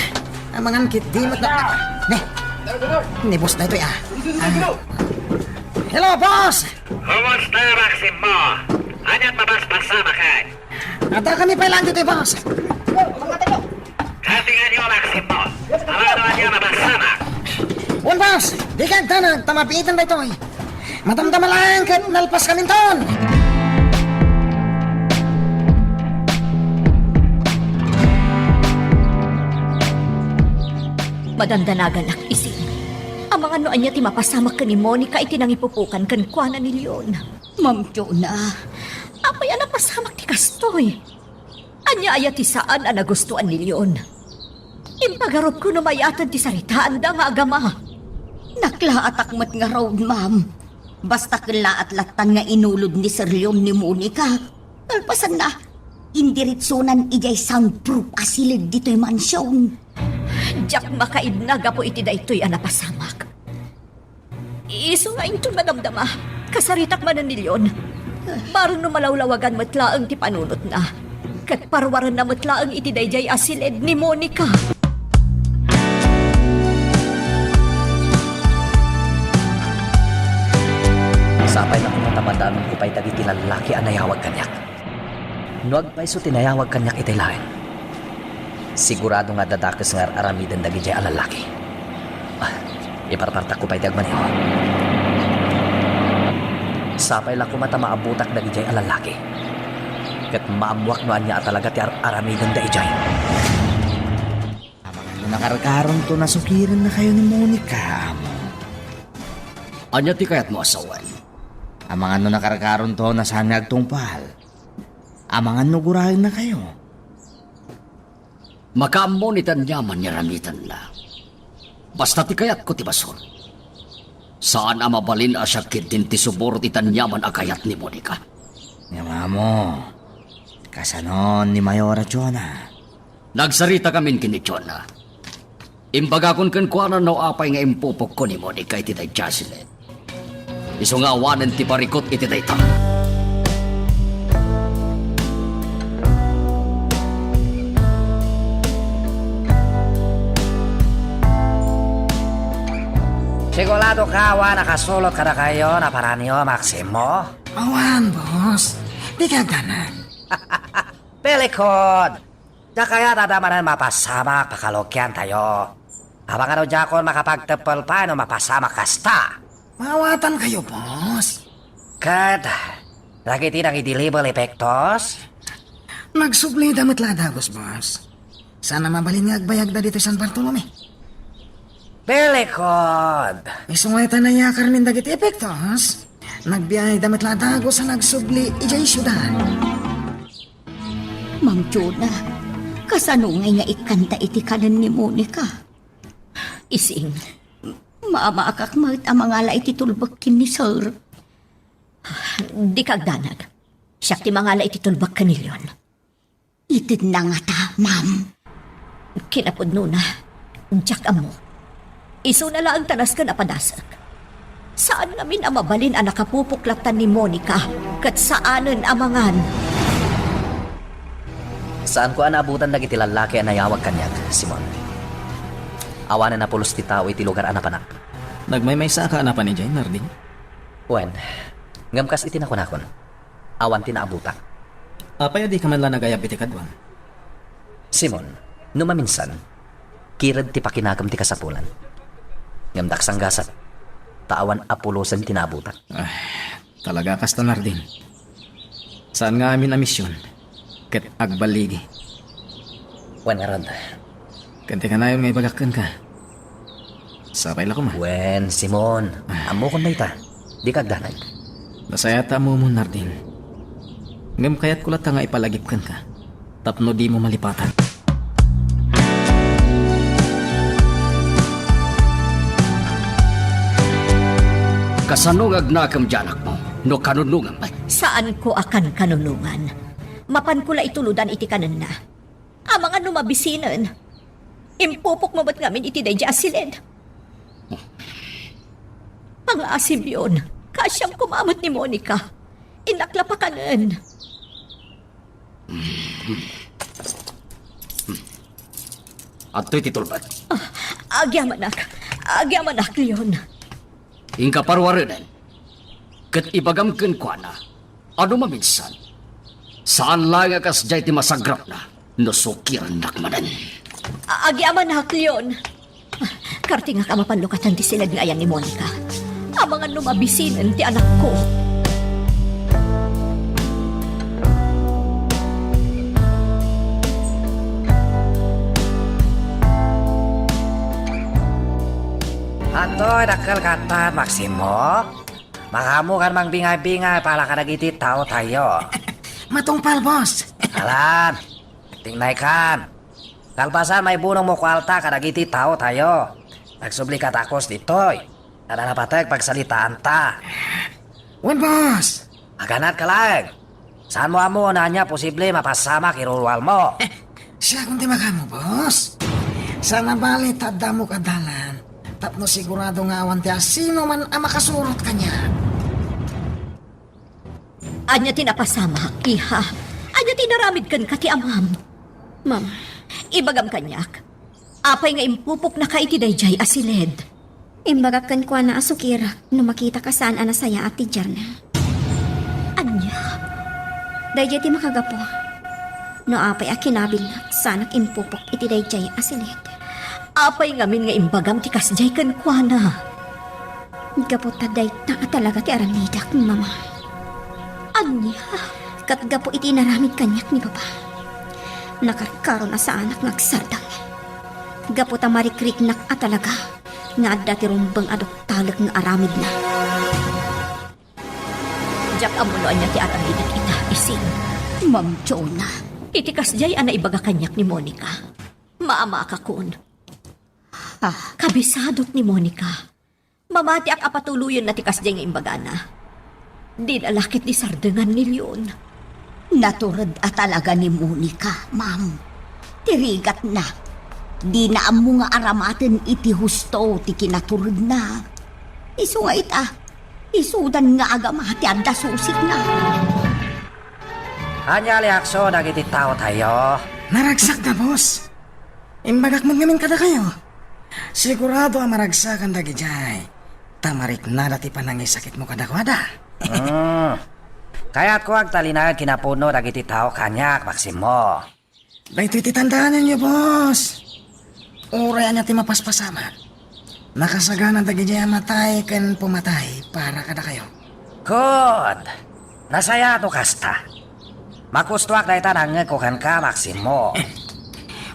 Hamangan kit di mat na. Ni boss na ito ya. Hello, boss! Kumusta, Maximo? Anya't mabaspasama ka? Ata kami pa lang dito, boss. Katingan niyo, Maximo. Alano niya mabasama. One boss, di ka tanang, tamapiitan ba ito eh. Matamdama lang ka, nalpas ka minton. Madandanagan ang ising. Ang mga noan niya ti mapasamak ka ni Monica iti nang ipupukan kan kuana ni Leon. Ma'am Jonah, Apay ang napasamak ti kastoy. Anya aya ti saan ang nagustuhan ni Leon. Impagarob ko na mayatan ti saritaan da nga agama. naklaat akmat nga raw, ma'am. Basta kalaat latan nga inulod ni Sir Leon ni Monica. Talpasan na, indiritsunan ijay soundproof asilid dito'y mansyon. Diyak makaidnaga po iti da ito'y ang napasamak. Iso nga ito madamdama. Kasaritak man ni Leon. Baron no malawlawagan matlaang ti panunot na. Kat parwaran na matlaang iti dayjay asilid ni Monica. Sapay na kung tamadaming ko pa'y dagiti lalaki ang nayawag kanyak. Nuag pa iso tinayawag kanyak iti lain. Sigurado nga dadakas nga aramidan dagi jay alalaki. Iparpartak ko pa'y dagmanin. Sapay lang kumata maabutak dagi jay alalaki. Kat maamuak no anya talaga ti aramidan da ijay. Abangan mo nakarkaron to nasukiran na kayo ni Monica. Anya ti kayat mo asawan. Amangan no nakarkaron to na saan nagtungpal. Amangan no gurahin na kayo. Makaamonitan yaman niya ramitan na. Basta ti kayat ko ti basol. Saan amabalin asya kitin ti subor ti tanyaman akayat ni Monica. Nga mo, kasanon ni Mayora Jonah. Nagsarita kami kini Jonah. Imbaga kon kuanan no apay nga impupok ko ni Monica iti day Jasilet. Iso nga awanan ti parikot iti day ta. Sigurado ka, nakasulot ka na kayo na para niyo, Maximo? Awan, boss. Di ka ganan. Pelikod! Da kaya dadamanan mapasamak pakalokyan tayo. Habang ano jakon makapagtepel pa no mapasamak kasta. Mawatan kayo, boss. Kad, lagi tinang idilibel epektos? Nagsubli damit ladagos, boss. Sana mabalin nga agbayag da dito San Bartolome. Pelikod! Isungaytan na yakar min dagiti epektos. Nagbiyahe damit ladagos sa nagsubli ijay syudad. Ma'am Jonah, kasanungay nga ikanta iti kanan ni Monica. Ising, Maamakakmat ang mga ala iti tulbakin ni Sir. Di kagdanag. Siya ti mangala iti tulbak kanilyon. Itid na nga ta, ma'am. Kinapod na. Jack amo. Iso na lang tanas ka napadasak. Saan namin ang mabalin ang nakapupuklatan ni Monica? Kat saanan amangan? Saan ko anaabutan dagiti lalaki ang nayawag kanyag, Simon? Awanan na pulos ti tao iti lugar anapanak. Nagmaymaysa ka na pa ni Jay, Narding? Wen, ngamkas iti nakunakon. Awan ti naabutak. Apay di ka man lang nagayab iti kadwan. Simon, numaminsan, kirad ti pakinagam ti kasapulan. Ngamdak sang gasat, taawan apulosan ti naabutak. Talaga kasta, Narding. Saan nga amin na misyon? Ket agbaligi. Wen, arad. Kanti ka na yun ngay bagakan ka. Sapay la ko ma. Wen, Simon, amo kon ta. Di kagdanag. Nasayata mo mo, Narding. Ngam kaya't kulat nga ipalagip kan ka. Tapno di mo malipatan. Kasano agnakam janak mo? No kanunungan ba? Saan ko akan kanunungan? Mapan ko la ituludan iti kanan na. Ang mga numabisinan. Impupok mo ba't ngamin iti dayja asilid? Ang asim yun. Kasyang kumamot ni Monica. Inakla pa kanan. At to'y titulbat. Agyamanak, Leon. Ingka parwarinan. Kat ibagam ko na. Ano maminsan? Saan lang akas jay ti masagrap na? Nasukiran nakmanan. Agyamanak, Leon. Karti nga kamapanlukatan ti silad nga ayan ni Monica. Ang mga lumabisinan ti anak ko. Atoy, dakal kata, Maximo. Makamu kan mang bingay-bingay pala ka nagiti tao tayo. Matungpal, boss. Alan, tingnay kan. Kalpasan may bunong mo kwalta ka nagiti tao tayo. Nagsubli ka takos ditoy. Ada napatag pagsalitaan ta. Wan, boss. Maganat ka lang. Saan mo amo na niya posible mapasama kirulwal mo? Siya kung di magamo, boss. Sana bali tadda mo kadalan. Tapno sigurado nga awan ti sino man ang makasurot kanya. Anya tinapasama, iha. Anya tinaramid kan kati amam. Ma'am, ibagam kanyak. Apay nga impupok na ka iti dayjay asilid. Imbagakan ko na asukira no makita ka saan anasaya at ti Jarna. Anya? Dayjay ti makagapo. No apay akinabil na sanak impupok iti dayjay asilid. Apay ngamin nga imbagam ti kasjay kan kuana. Gapo taday ta talaga ti aramidak, mama. Anya? Katgapo iti naramid kanyak ni papa. Nakarkaron na sa anak nagsardang. Gapo ta marikrik nak atalaga. Nga adda ti rumbang adok talak nga aramid na. Jak amuno anya ti atamidak ita isin. Ma'am Jonah. Iti kasjay ana ibaga kanyak ni Monica. Maama ka kun. Kabisadot ni Monica. Mamati ak apatuluyon na ti kasjay nga imbagana. Di nalakit ni sardengan ni Leon. Naturad at talaga ni Monica, ma'am. Tirigat na. Di na amo nga aramaten iti husto ti kinaturad na. Isu nga ita. Isudan nga agamati ang dasusik na. Anya liakso dagiti tao tayo. Naragsak na, boss. Imbagak mo ngamin kada kayo. Sigurado ang maragsakan dagi jay. Tamarik na dati panangisakit mo kadakwada. Kaya't ko ang talinag kinapuno dagiti tao kanyak, Maximo. Dahito ititandaan niyo, boss. Urayan niya ti mapaspasama. Nakasaganan dagi jay matay kan pumatay para kada kayo. Good. Nasaya to kasta. Makustuak na ita nangekuhan ka, Maximo.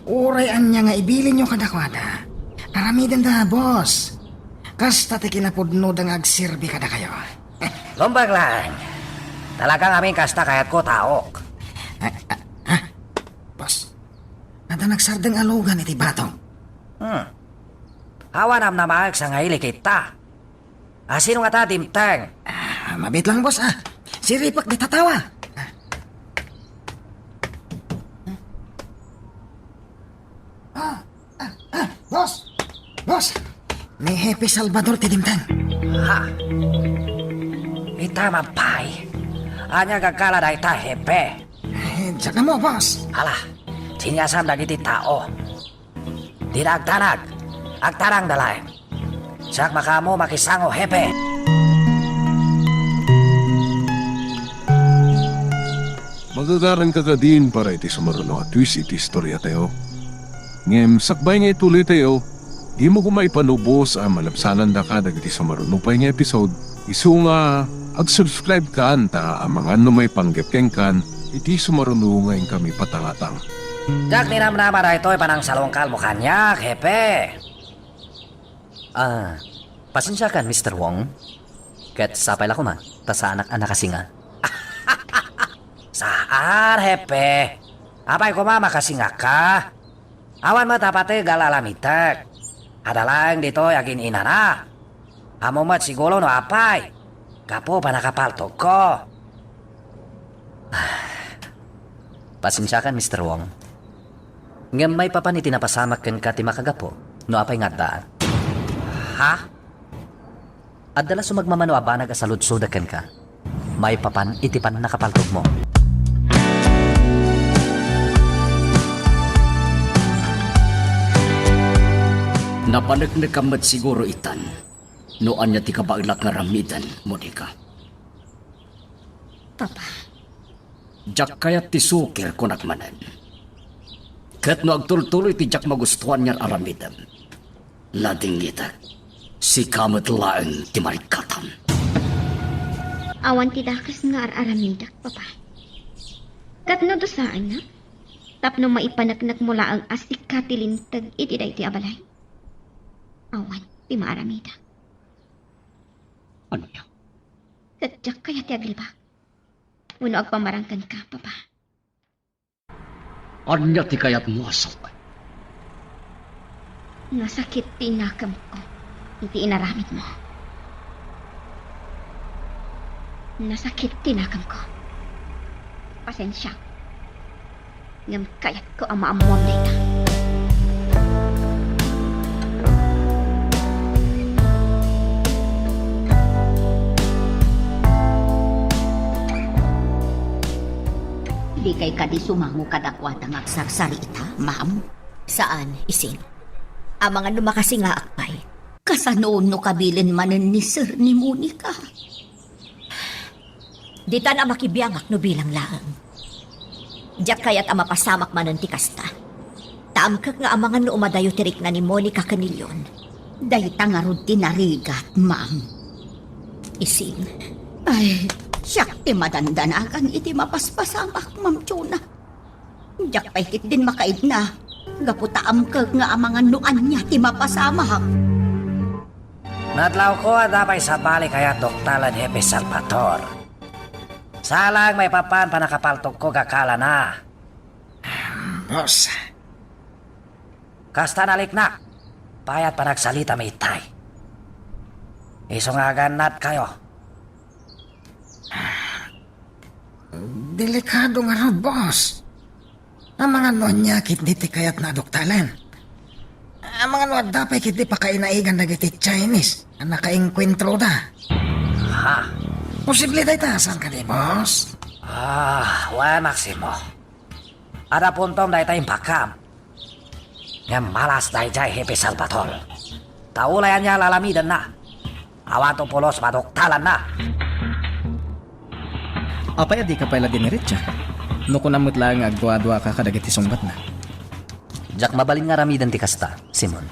Urayan niya nga ibilin niyo kadakwada. Naramidan da, boss. Kasta ti kinapudno dang agsirbi kada kayo. Lumbag lang. Talagang aming kasta kaya't ko taok. Boss, nada nagsardang alugan iti batong. Hawanam na maag sa ngaili kita. Sino nga ta, Dimteng? Mabit lang, boss, ah. Si Ripak di tatawa. Boss! Boss! Ni Happy Salvador tidimtang. Ha? Ita mapay. Anya gagala da ita hepe. Diyak na mo, boss. Alah, sinyasam dagiti tao. Dinagtanag, agtarang dalay. Sak makamo makisango hepe. Magagaran ka ka din para iti sumaruno at twist iti istorya tayo. Ngem, sakbay nga ituloy tayo, di mo kumay panubos ang malapsanan da ka dagiti sumaruno pa nga episode. Isu nga, ag-subscribe ka anta ang mga may panggepkeng kan, iti sumaruno ngayon kami patangatang. Jak ninamnama da ito'y panang salongkal mo kanyak, hepe. Pasensya kan, Mr. Wong. Ket sapay la ko man, ta sa anak-anak kasi nga. Saan, hepe? Apay ko mama kasi nga ka? Awan mo tapate galalamitek. Adalang dito yagin ina na. Amo mat siguro no apay. Kapo pa nakapaltog ko. Pasensya kan, Mr. Wong. Ngem may papan iti napasamak ken ka ti makagapo, no apay nga daan. Ha? At dala sumagmamano abanag asalud-suda ken ka. May papan iti pan nakapaltog mo. Napanagnakamad siguro itan. Noan niya ti kabaglak nga ramidan, Monica. Papa, Jak kayat ti sukir kunakmanan. Kat no agtultuloy ti jak magustuhan niya aramidan. Lading itak, si kamat laeng ti marikatan. awan ti dakas nga araramidak, Papa. Katno dosaan na? Tapno maipanaknak mula ang asik katilintag iti day ti abalay. Awan, ti maaramida. Ano yan? Sadyak kaya ti agilba. Uno agpamarangkan ka, Papa. Anya ti kayat mo asapay? Nasakit tinakam ko. Iti inaramid mo. Nasakit tinakam ko. Pasensya. Ngam kayat ko ang maamuam na ita. Di kay kadi sumango kadakwata nga agsarsari ita, ma'am. Saan, isin? Ang mga numakasi nga akpay. Kasanoon no kabilin manen ni Sir ni Monica. Di ta na makibiyangak no bilang laang. Diyak kaya't ang mapasamak manan ti kasta. Taamkak nga ang mga no umadayo tirik na ni Monica kanilyon. Dayta nga rod tinarigat, ma'am. Isin, Ay, siyak ti madandanagan iti mapaspasamak, Ma'am Chona. Diyak pahit din makaid na. Gaputaam kag nga ang mga nuan niya ti mapasamak. Natlaw ko at dapay sa bali kaya doktalan Hepe Salvador. Salang may papan pa nakapaltog ko gakala na. Boss, Kasta naliknak. Payat pa nagsalita may itay. Isungagan nat kayo. delikado nga ron, boss. Ang mga nonya kit diti kayat na doktalan. Ang mga noa dapay kit di pa kainaigan na giti Chinese. Ang nakainkwentro da. Ha? Posible day tasan ka di, boss. Wala Maximo. Ada puntom dahi tayong pakam. Nga malas dahi jay Hepe Salvador. Taulayan niya lalamidan na. Awan to pulos madoktalan na. Apay adi ka pala diniritsa. No kunamot lang agdwa-dwa ka kadagiti sumbat na. Jak mabalin nga ramidan ti kasta, Simon.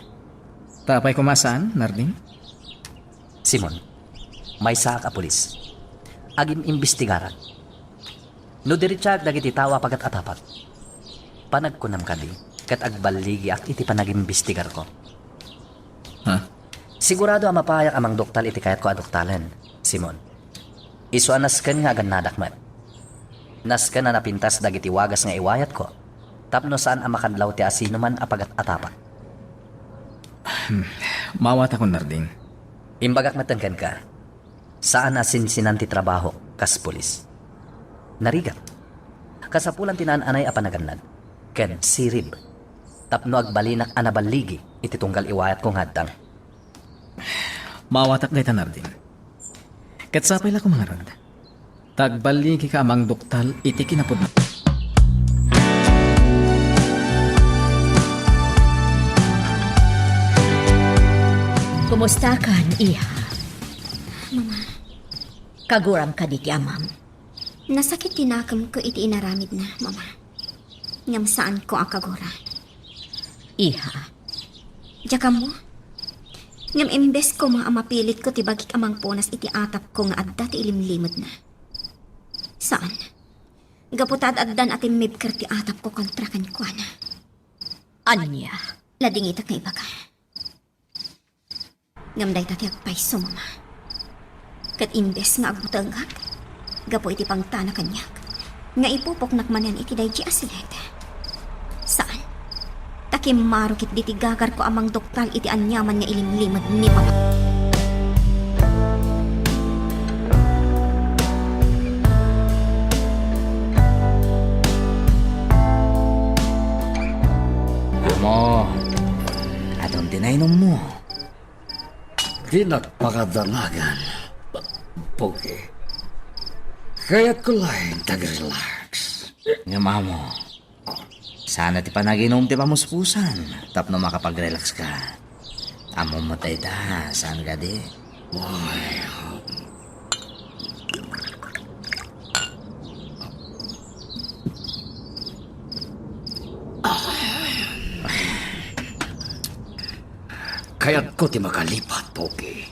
Tapay kumasaan, Narding? Simon, may saak a pulis. Agim imbestigaran. No diritsag dagiti tawa pagat atapat. Panagkunam kadi, kat agbaligi ak iti panagimbestigar ko. Ha? Sigurado ang mapayak amang doktal iti kayat ko adoktalan, Simon. Isu anasken nga agan nadakmat. Nasken na napintas dagiti wagas nga iwayat ko. Tapno saan ang makadlaw ti asino man apagat atapat. Mawat ako, Narding. Imbagak matenken ka. Saan asinsinan ti trabaho kas pulis? Narigat. Kasapulan tinananay a panaganad. Ken sirib. Tapno agbalinak anabaligi iti tunggal iwayat kong haddang. Mawatak day tanarding. Ket sapay la ko mga rod. Tagbaligi ka amang doktal iti kinapod na. Kumusta kan, iha? Kaguram ka di ti amam. Nasakit tinakam ko iti inaramid na, mama. Ngam saan ko ang kagura. Iha, Diyaka mo. Ngam imbes ko mapilit ko tibagik amang punas iti atap ko nga adda ti ilimlimod na. Saan? Gaputad addan at imibker ti atap ko kontra kan kwa na. anya? Lading itak nga ibaga. Ngam day tati agpaiso, mama. Kat imbes nga agbutanggak, gapo iti pangtana kanyak, nga ipupok nakmanan iti dayji asilet. Saan? Takim marukit diti gagar ko amang doktal iti anyaman nga ilimlimad ni papa. Amo, atong tinainom mo. Di nagpakadalagan. Pogi. Kaya't ko lang tag-relax. Nga mamo, sana ti panaginom ti pamuspusan. Tapno makapag-relax ka. Amo mo tayo ta, saan ka di? Kaya't ko ti makalipat, Pogi.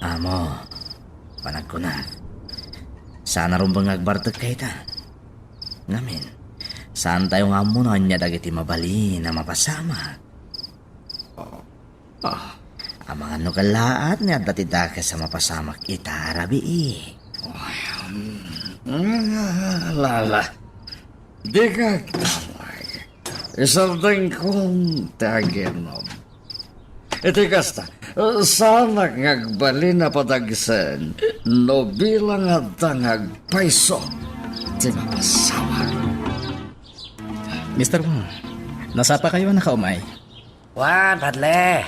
Amo, panag ko na. Sana rin bang agbartag kayo ta? Namin, saan tayo nga muna niya dagiti mabali na mapasama? Ang mga nukalaat niya dati daka sa mapasamak itarabi eh. Lala, di ka tawag. Isang kong taginom. Iti kasta, sana ngagbali na patagsan no bilang at ngagpaiso di mapasama. Mr. Wong, nasapa kayo na kaumay? Wan, padle.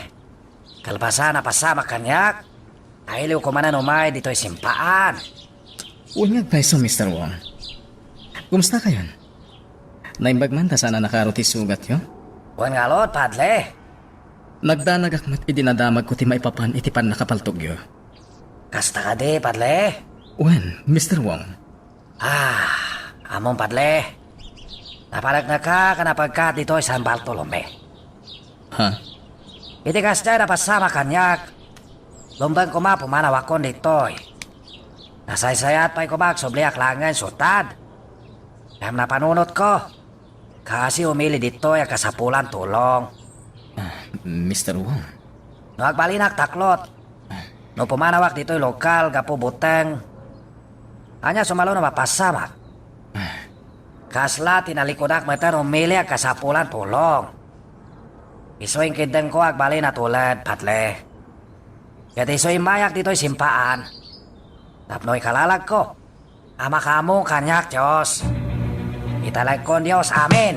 Kalbasa na pasama kanyak. Ayiliw ko manan umay dito'y simpaan. Unyag paiso, Mr. Wong. Kumusta kayo? Naimbag man ta sana nakaruti sugat yo? Wan ngalot, padle. Nagdanagakmat idinadamag ko ti maipapan iti pan nakapaltog yo. Kasta ka di, padle. Wen, Mr. Wong. Among padle. Napalag na ka kanapagkat dito'y San Bartolome. Ha? Iti kasta na pasama kanyak. Lumbang ko ma pumanawakon dito'y. Nasaysayat pa'y kumag subliak langan sutad. Kaya napanunot ko. Kasi umili dito'y ang kasapulan tulong. Mr. Wong. No agbalinak taklot. No pumanawak dito'y lokal gapo buteng. Anya sumalo na mapasamak. Kasla tinalikodak metan umili ang kasapulan tulong. Isuing kideng ko agbali na tulad, padle. Kaya isuing mayak dito'y simpaan. Tapno'y kalalag ko. Ama kamo kanyak, Diyos. Italag ko Diyos, amin.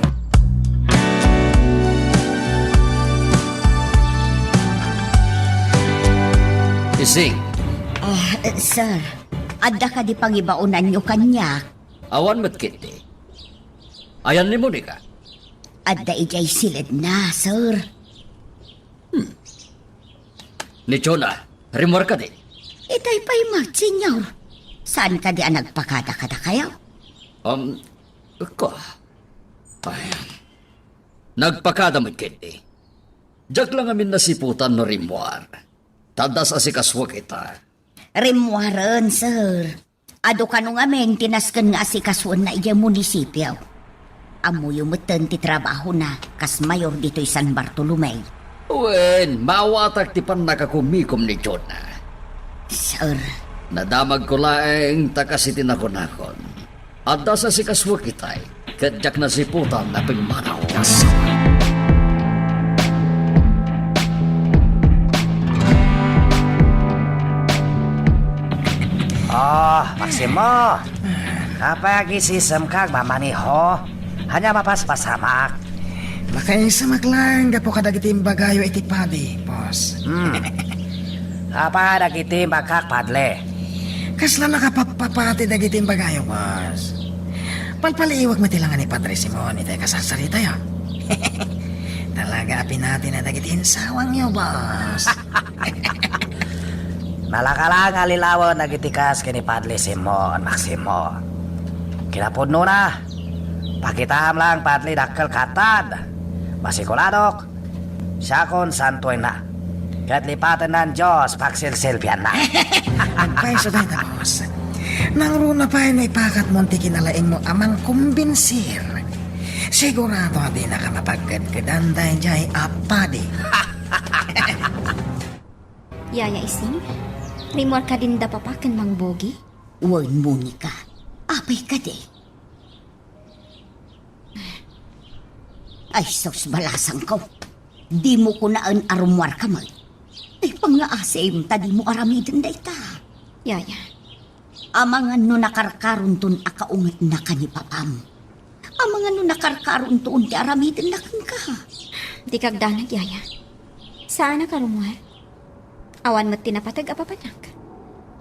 Ising, Sir, adda ka di pangibaunan nyo kanya. awan mat kiti. Ayan ni Monica. Adda ijay silid na, sir. Ni Chona, rimor ka di. Itay pa'y magsinyor. Saan ka di nagpakada-kada kayo? Ko. Ay, nagpakada mo kiti. Diyak lang amin nasiputan no rimwar. Tadas asikaswa kita. Rimwaran, sir. Ado ka nung aming tinaskan nga asikaswan na iya munisipyo. Amuyo mo ti trabaho na kas mayor dito'y San Bartolome. Wen, mawatak ti pan nakakumikom ni Chona. Sir, Nadamag ko laeng takasitin ako nakon. At sa sikaswa kitay, kadyak na siputan na pigmanaw. Maximo. Kapag isisam kag mamaniho, hanya mapaspasamak. Makaisamak lang gapo kadagiti bagayo iti padi, boss. Kapag nagiti magkak padle. Kasla nakapapapati dagiti bagayo, boss. Palpaliiwag matilangan ni Padre Simon iti kasasarita yo. Talaga apin natin na dagiti insawang yo, boss. Malakalang alilawon nagitikas kini Padre Simon, Maximo. Kinapudno na. Pakitam lang Padre dakkel katad. Masikuladok. Siya kon santoy na. Kat lipatan ng Diyos pagsilsilbian na. Ang paiso dahil na, boss. Nang runa pa na ipakat mo kinalaing mo amang kumbinsir. Sigurado di na ka mapagkadkadan dahil diyay apadi. Yaya Ising, rimor ka din da papakan mang bogi? Wan, Monica. Apay ka di. Ay, sos balasang ko. Di mo ko naan arumwar ka man. Ay, pangaasim, tadi mo aramidin da ita. Yaya, Amangan no nakarkaron tun akaungat na ka ni papam. Amangan no nakarkaron tun ti aramidin na kang ka. di kagdanag yaya. Saan ka rumwar? Awan mo't tinapatag apapanak.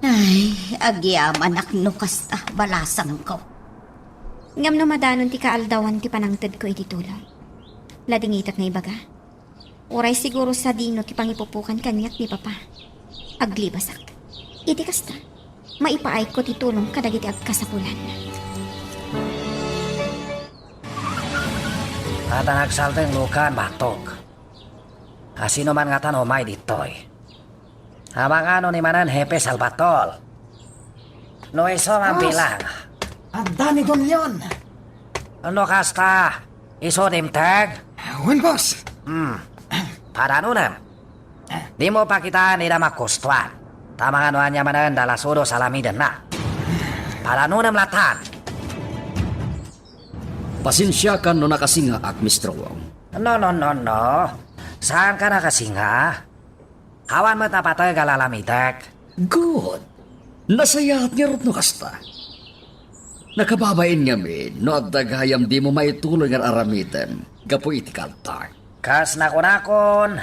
Ay, agyaman akno kasta balasang ko. Ngam no madanon ti kaaldawan ti panangtad ko iti tulong. Ladingitak nga ibaga. Uray siguro sa dino ti pangipupukan kanyak ni papa. Aglibasak. Iti kasta. Maipaay ko ti tulong kadagiti agkasapulan. At ang nagsalteng lukan batok. Asino man nga tanomay ditoy. Habang ano ni manan Hepe Salvatol. No iso ang bilang. Ang dani Don Leon. Ano kasta? Iso dimtag? Wan, boss. Padanunem. Di mo pa kita nila makustuan. Tamang ano anya manan dalasudo salamidan na. Padanunem latan. Pasensya ka no nakasinga ak Mr. Wong. No. Saan ka nakasinga? Hawan mo tapatay galalamitek. Good. Nasayahat niya rot no kasta. Nakababain nga min, no at dagayam di mo maituloy nga aramitem. Gapo iti kaltar. Kas nakunakon,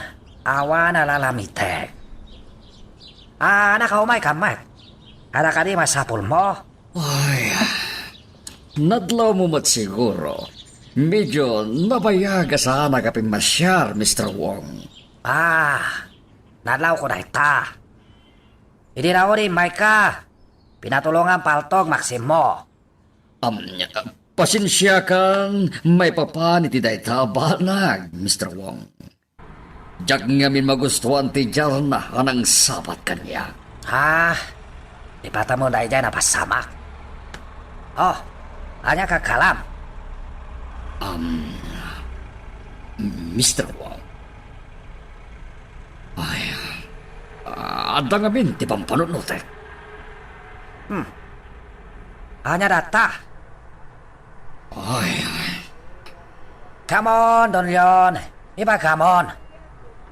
awa na lalamitek. Nakaumay kamat. Ada ka di masapul mo? Ay, nadlaw mo mat siguro. Medyo nabayaga sana kaping masyar, Mr. Wong. Nadlaw ko na ita. Hindi na rin, Maika. Pinatulungan paltog, Maximo. Pasensya kang may papan iti dayta banag, Mr. Wong. Jak ngamin magustuhan ti na anang sabat kanya. Ipata mo na dyan na pasamak. Anya kakalam. Mr. Wong. Ay, adang ngamin ti pampanunot eh. Anya data. Ay, Come on, Don Leon. Iba come on.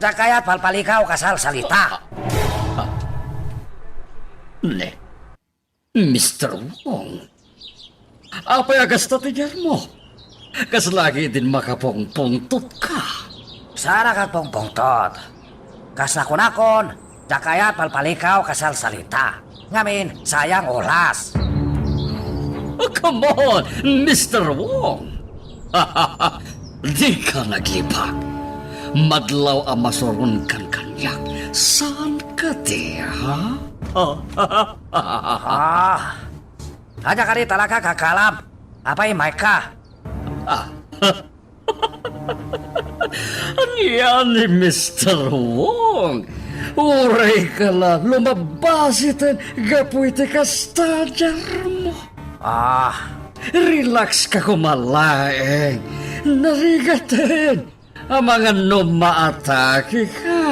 Sakayat palpalikaw kasal salita. ne. Mr. Wong. Apay agas tatigan mo. Kas lagi din makapongpongtot ka. Sana kagpongpongtot. Kas nakunakon, sakayat palpalikaw kasal salita. Ngamin, sayang oras. Oh, come on, Mr. Wong. Di ka naglibag. Madlaw ang masurun kan kanyak. Saan ka di, ha? Anya ka rin talaga kakalam. Apay, Maika. Yan ni Mr. Wong. Uray ka lang, lumabasit gapuiti ka stadyer mo. Relax ka kumalaeng. Narigatin. Ang mga numaatake ka.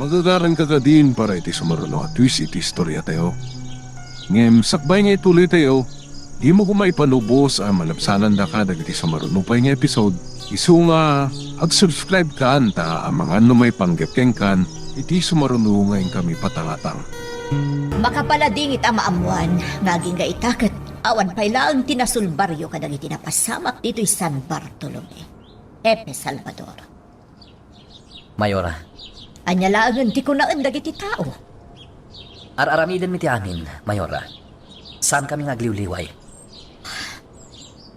Magagaran ka ka din para iti sumaruno at twist iti istorya tayo. Ngem, sakbay nga ituloy tayo, di mo kumaipanubos ang malapsanan da ka dagiti sumaruno pa nga episode Isu nga, ag-subscribe ka ta mga ano may panggapkeng kan, iti sumarunungayin kami patangatang. Makapaladingit ang maamuan, ngaging gaitaket, awan pa'y laang tinasulbaryo kadang itinapasamak dito'y San Bartolome, Epe Salvador. Mayora, Anya laangan ti kunaan dagiti tao. araramiden mi ti amin, Mayora. Saan kami ngagliwliway?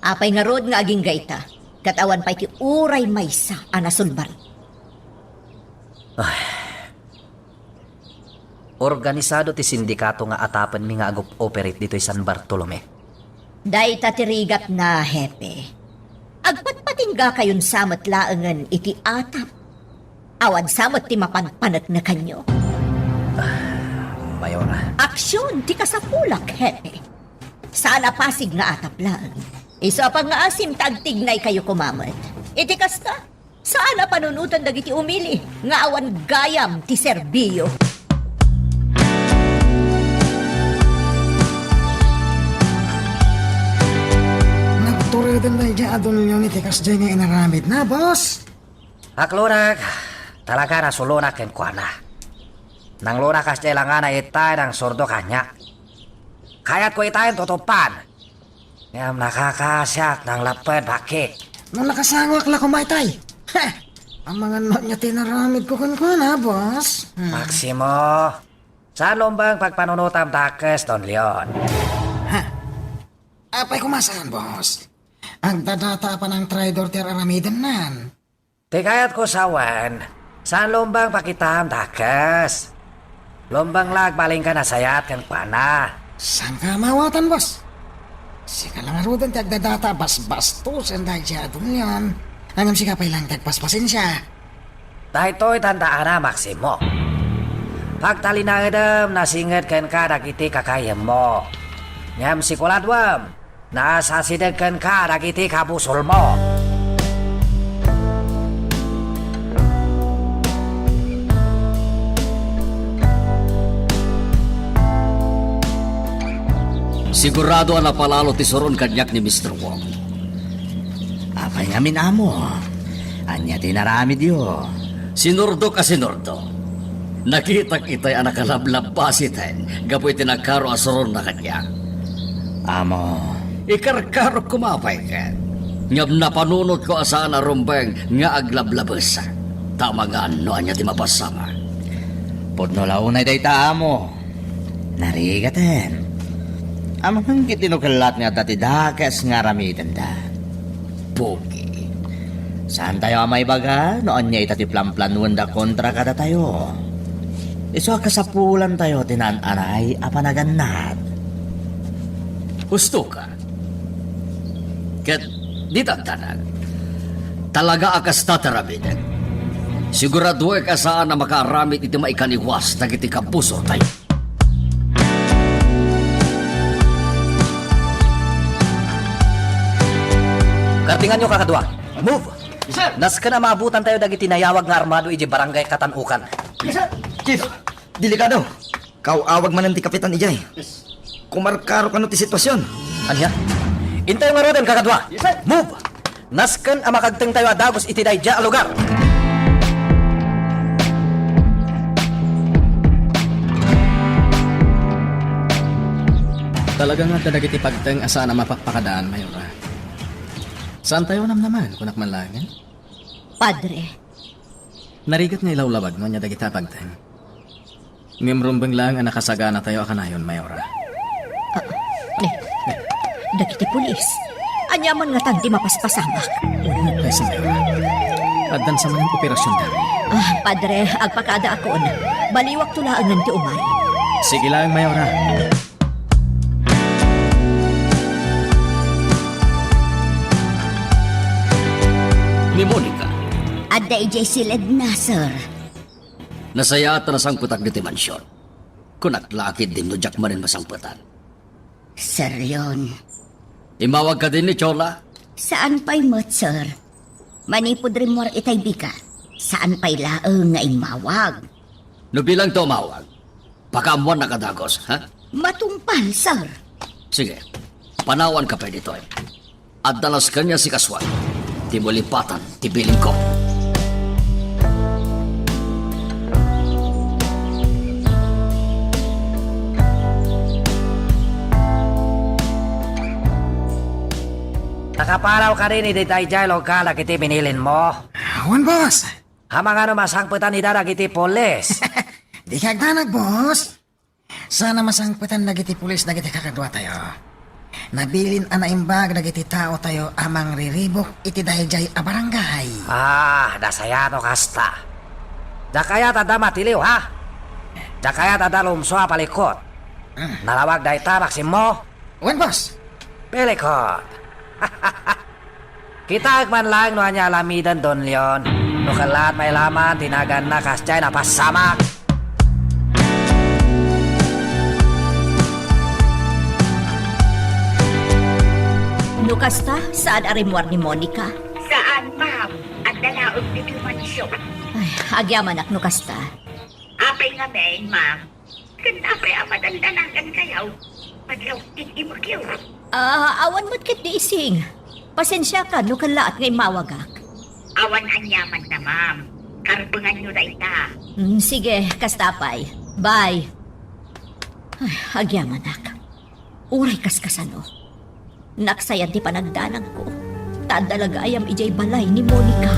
Apay nga rod nga aging gaita, katawan pa'y ti uray maysa anasulbar. Organisado ti sindikato nga atapan mi nga operate dito'y San Bartolome. Daita tirigat na, hepe. Agpatpatingga kayon samat laangan iti atap. Awan samat ti mapanpanat na kanyo. Mayora, Aksyon ti kasapulak, hepe. Sana pasig nga atap lang. Isa pa nga asim tagtignay kayo kumamat. Iti kasta, sana panunutan dagiti umili, nga awan gayam ti serbiyo. Nagturidan na dyan adon yun itikas dyan nga inaramid na, boss. Haklunak, talaga nasulunak ken kuana. Nang lunakas dyan lang nga na itay ng sordo kanya. Kaya't ko itayin tutupan. Ngam nakakasyak ng lapad bakit. Nung nakasangwak la kumaitay. Ha! Ang mga not niya tinaramid ko kun ha, boss. Maximo, saan lombang pagpanunutam takes, Don Leon? Apay kumasahan, boss. Ang dadata pa ng tridor ti aramidan nan. Tikayat ko sawan, saan lombang pakitam takes? Lombang lag baling ka na sayat kan pana. Saan ka mawatan, boss? Sika lang arudan ti agdadata bas-bastos ang dadyadon yan. Angam si kapay lang tagpaspasin siya. Dahito'y tandaan na, Maximo. Pagtalinadam, nasingit ken ka dagiti kakayem mo. Ngam sikuladwam, nasasideg ken ka dagiti kabusol mo. Sigurado na palalo ti soron kanyak ni Mr. Wong. Apay ngamin amo. Anya tinaramid yo. Sinurdo ka sinurdo. Nakita kita'y anak kalablab pasiten, gapoy tinagkaro asoron na kanya. Amo. Ikarkaro kumapay ka. Ngam napanunot ko asaan na rumbeng nga aglablabasa. Tama nga ano anya ti mapasama. Podno launay dayta amo. Narigatan. Amang kitinukalat nga dati dakas nga ramitan da. Pogi. Saan tayo amay baga? Noon niya itati plan-planuan da kontra kada tayo. Iso kasapulan tayo tinananay apanaganat. Gusto ka? Kat di tantanan. Talaga akas tatarabinan. Sigurado ka saan na makaramit iti maikaniwas na kiti kapuso tayo. Kartingan nyo kakadwa. Move! Nas ka na maabutan tayo dagiti nayawag nga armado iji barangay Katanukan. Chief, delikado. Kauawag man ang ti Kapitan Ijay. Kumarkaro ka no ti sitwasyon. Anya? Intay nga roden kakadwa. Move! Nasken ang makagteng tayo adagos iti dayja a lugar. Talaga nga dadagiti pagteng asa na mapakpakadaan, Mayora. Saan tayo naman, kunak man lang, eh? Padre, Narigat nga ilawlabag no niya dagita pagteng. Ngimrumbeng lang ang nakasagana tayo akanayon, Mayora. dagiti pulis. Anyaman nga tanti mapaspasamak. Unod tayo si Mayora. Addan sa manang operasyon dami. Padre, agpakada ako na. Baliwak tulaangan ti umay. Sige lang, Mayora. Ni Monica, Adda ijay silid na, sir. nasayata na sangputak diti mansyon. Kunaklakid din no Jack manin masangputan. Sir yun. Imawag ka din ni Chola. Saan pa'y mo't, sir? Manipod rin mo itay bika. Saan pa'y laang nga imawag? No bilang tumawag. Pakamuan na kadagos, ha? Matumpal, sir. Sige, panawan ka pa dito. At dalas kanya si Kaswan. iti bulipatan, tibilin ko. Nakaparaw ka rin iti dayjay lokal iti binilin mo. Awan, boss. Hamang ano masangputan ni darag iti polis. Di kagdanag, boss. Sana masangputan nagiti pulis nagiti kakadwa tayo. Nabilin anaimbag nagiti tao tayo amang riribok iti dayjay a barangay. Dasaya no kasta. Dakaya tada matiliw ha. Dakaya tada lumswa palikot. Nalawag day tarak mo. Awan, boss. Pelikot. Kita man lang no anya lamidan Don Leon. No kalat may laman tinagan na kasjay na pasamak. Nukasta, saan arimuar ni Monica? Saan, ma'am? At dalaog ni Mansyon. Ay, agyaman ak nukasta. Apay nga men, ma'am. Kanapay amadandanagan kayaw. Paglaw imagyaw. Awan mo't kit di ising. Pasensya ka, nukalaat ngay mawagak. Awan anyaman na, ma'am. Karbangan nyo na ita. Sige, kastapay. Bye. Ay, agyaman ak. Uray kaskasano. Naksayan ti panagdanag ko. Tadalaga ayam ijay balay ni Monica.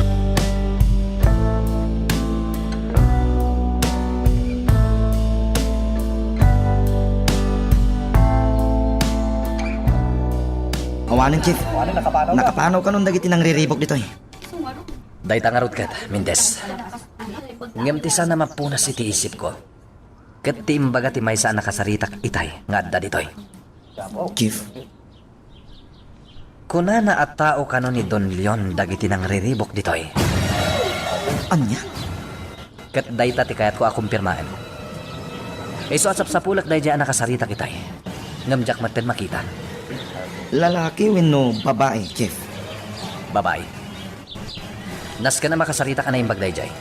Awanin, Chief. Nakapanaw ka nung dagiti nang riribok dito eh. Day tangarot kat, Mindes. Ngamtisa na mapunas iti isip ko. Kat ti imbaga ti may saan nakasaritak itay, nga adda ditoy. Chief, Kuna na at tao kano ni Don Leon dagiti nang riribok ditoy. anya? Kat day ta ti kayat ko akumpirmaan. Iso at sapsapulak day dyan nakasaritak itay. Ngamjak maten makita. Lalaki wenno babae, Chief? Babae. Nas ka na makasarita ka na imbag day jay.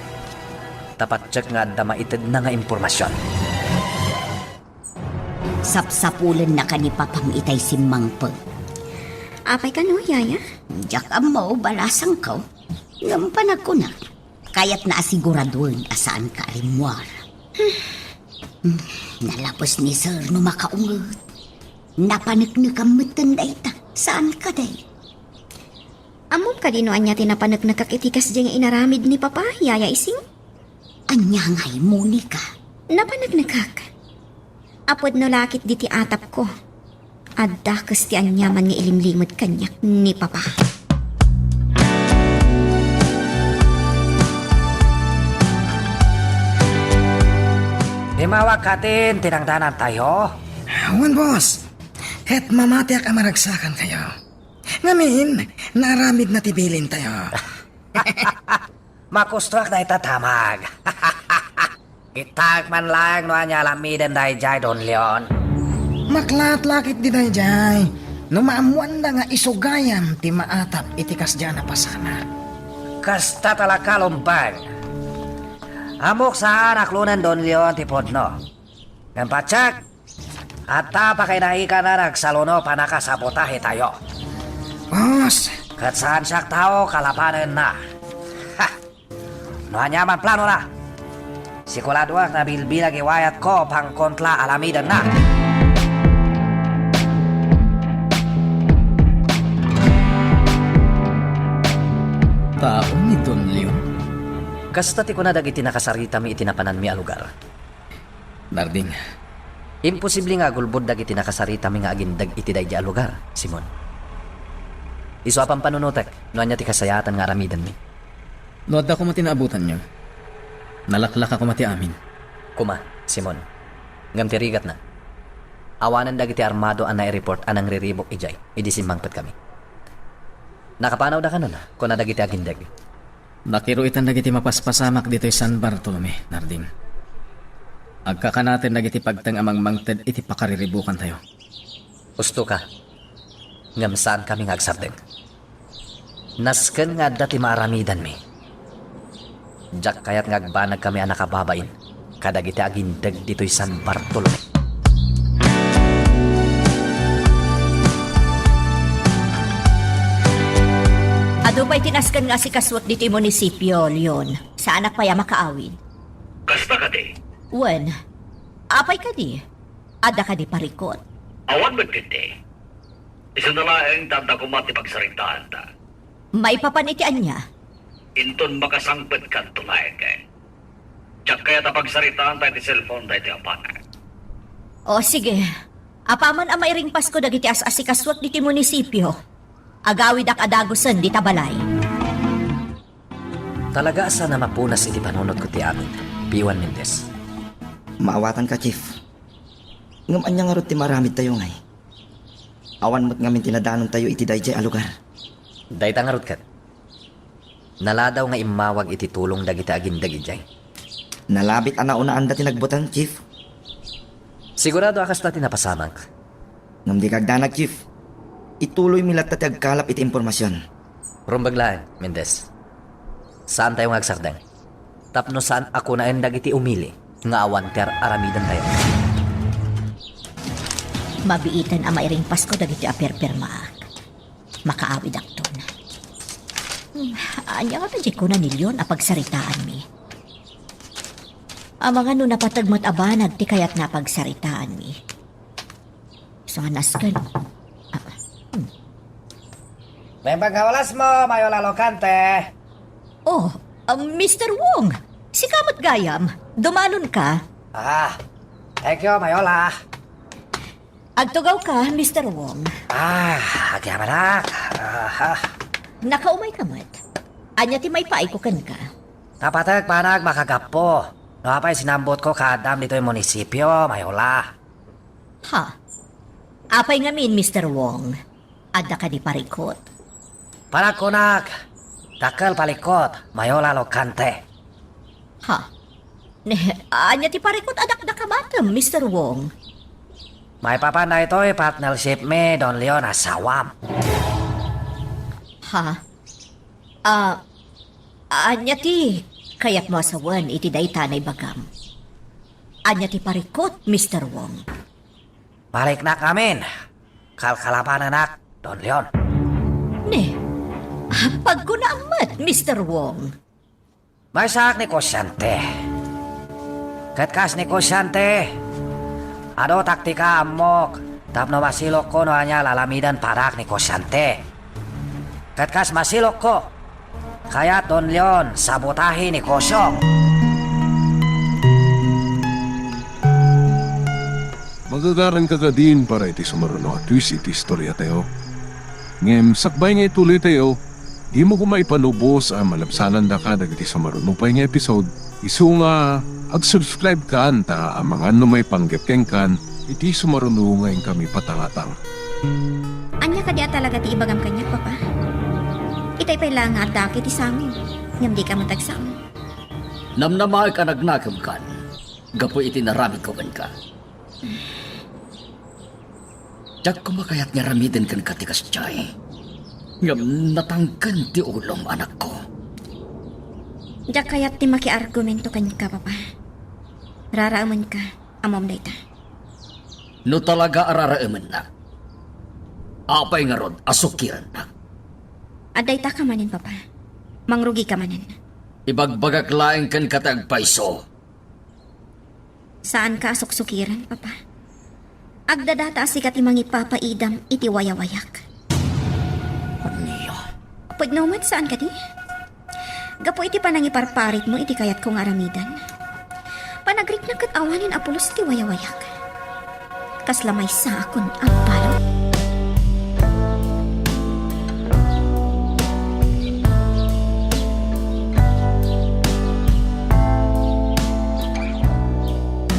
Tapat check nga adda maited na nga impormasyon. Sapsapulan na ka ni Papang itay si Mangpag. Apay ka no, yaya? Diyak mo, balasang ko. Ngampanag ko na. Kaya't naasiguraduan asaan ka arimuar. Nalapos ni Sir no makaungot. Napanagnak ang matanday ta. Saan ka day? Amom ka din no anya tinapanagnak kakitikas dyan nga inaramid ni Papa, yaya ising? Anya ngay, Monica. Napanagnakak. Apod no lakit di ti atap ko. Adda kas ti anyaman nga ilimlimod kanyak ni Papa. Himawag katin, tinangdanan tayo. Awan, boss. Ket mamatiak ang maragsakan kayo. Ngamin, naramid na tibilin tayo. Makustrak na itatamag. Itag man lang no anya lamidan day jay Don Leon. Maklat-lakit di day jay. Numaamuan na nga isugayam ti maatap itikas dyan na pasana. Kasta talaka lumbag. Amok sa anak lunan Don Leon ti podno. Ng patsak. At tapa kay naika na nagsaluno panakasabotahe tayo. Boss, Kat saan siyak tao kalapanan na. Ha! No anyaman plano na. Sikuladuak na bilbilag iwayat ko pang kontla alamidan na. Tao ni Don Leon. Kasta ti ko na dagiti nakasarita mi itinapanan mi a lugar. Darding, Imposible nga gulbod dagiti nakasarita mi nga agindag iti day a lugar, Simon. Iso apang panunutek, no anya ti kasayatan nga aramidan mi. no adda ko matinaabutan nyo. Nalaklak ako mati amin. Kuma, Simon. Ngam ti rigat na. Awanan dagiti armado ang nai-report anang riribok ijay, idisimbangpet kami. Nakapanaw da ka nun, kung na dagiti agindag. Nakiruitan dagiti mapaspasamak dito'y San Bartolome, Narding. Agkakanatin dagiti pagtang amang mangted iti pakariribukan tayo. Gusto ka. Ngam saan kami ngagsabdeng. Nasken nga dati maaramidan mi. Jak kayat ngagbanag kami ang nakababain. Kadagiti agindag dito'y San Bartolome. Ado Apay tinaskan nga si kaswat dito yung munisipyo, Leon. Sa anak pa ya makaawid. Kasta ka di. Wen, apay ka di. Ada ka di parikot. Awan magkindi. Isa na laeng tanda ko mati pagsaritaan ta. May papanitian niya. Inton makasangpet kan tulayan kay. Tsak kaya ta pagsaritaan tayo di cellphone tayo di apanan. O sige, apaman ang mairing Pasko dagiti as-asi kaswat dito yung munisipyo. Agawid ak adagusan di tabalay. Talaga asa na mapunas iti panunod ko ti amin. Piwan Mendez. Maawatan ka, Chief. Ngam anya nga ro ti maramid tayo ngay. Awan mo't ngamin tinadanon tayo iti dayjay a lugar. Dayta nga rod kat. Naladaw nga imawag iti tulong dagiti agindagijay. Nalabit ana unaan dati nagbutan, Chief. Sigurado akas dati napasamang. Ngam di kagdanag, Chief. Ituloy milat tati agkalap iti impormasyon. Rumbaglaan, Mendez. Saan tayo ngagsakdang? Tapno saan ako na endag iti umili nga awan ter aramidan tayo. Mabiitan ang mairing Pasko dagiti aperpermaak. Makaawid akton. Anya nga tadya ko na nilyon a pagsaritaan mi. Ang mga no napatagmat abanag ti kayat na pagsaritaan mi. So naskan. May pagkawalas mo, Mayola Locante. Oh, Mr. Wong. Si Kamot Gayam. Dumanon ka. Thank you, Mayola. Agtugaw ka, Mr. Wong. Agyaman Nakaumay ka mat. Anya ti may paikukan ka. Kapatag panag makagapo. No apay sinambot ko kadam dito yung munisipyo, Mayola. Ha? Apay ngamin, Mr. Wong. Ada ka di parikot. Panagkunak. Dakal palikot, Mayola Locante. Ha? Anya ti parikot adak da kabatam, Mr. Wong. May papanda ito'y partnership me, Don Leon Asawam. Ha? Anya ti kayat mo asawan iti daytanay bagam. Anya ti parikot, Mr. Wong. Balik na kamin. Kalkalapan anak, Don Leon. Pagkunaamat, Mr. Wong. May sak ni Kosyante. Katkas ni Kosyante. Ado taktika amok. Tapno masilok ko no anya lalamidan parak ni Kosyante. Katkas masilok ko. Kaya Don Leon sabotahi ni Kosyong. Magagaran ka din para iti sumaruno at twist iti istorya tayo. Ngem sakbay nga ituloy tayo. Di mo ko maipanubos ang malabsanan da ka dagiti sumaruno pa nga episode. Isu nga ag-subscribe ka anta ang mga may panggapkeng kan iti sumaruno ngayon kami patangatang. Anya ka diya talaga ti ibagam kanya, Papa? Itay pa'y lang nga daki ti samin. Ngam di ka matagsam. Namnamay ka nagnakam kan. Gapo iti naramid ko ka. Diyak kumakayat nga ramidan kan katikas jay. Ngam natangkan ti ulom anak ko. Diyak kayat ti makiargumento kanya ka, Papa. Raraaman ka, amom dayta. No talaga araraaman na. Apay nga rod, asukiran na. Aday ta ka manin, Papa. Mangrugi ka manin. Ibagbagak laeng kan katagpaiso. Saan ka asuksukiran, Papa? Agdadata sikat imang ipapaidam iti wayawayak. Aniya. Pagnaman saan ka di? Gapo iti panangiparparit mo iti kayat kong aramidan. Panagrik na kat awanin apulos iti wayawayak. Kaslamay sa akon apalo.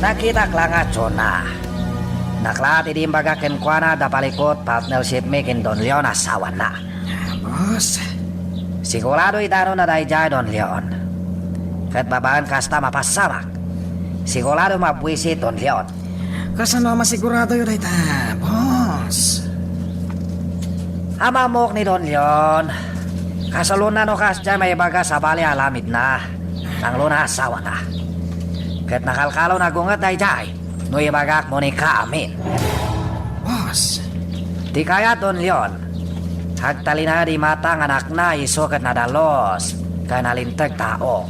Nakita lang nga, Chona. Naklat idi imbaga ken kuana da palikot partnership me ken Don Leon asawa na. Boss, Sigurado itano na dayjay Don Leon. Kat babaan kasta mapasamak. Sigurado mabuisi Don Leon. kasano masigurado yun dayta, boss. Amamok ni Don Leon. Kasalunan no kasja may baga sa bali alamid na. Nang luna asawa na. Kat nakalkalo na gungat dayjay. No ibagak mo ni ka amin. Boss, Di kaya Don Leon. Hagtali na di matang anak na isukat na dalos. Kaya nalintag tao.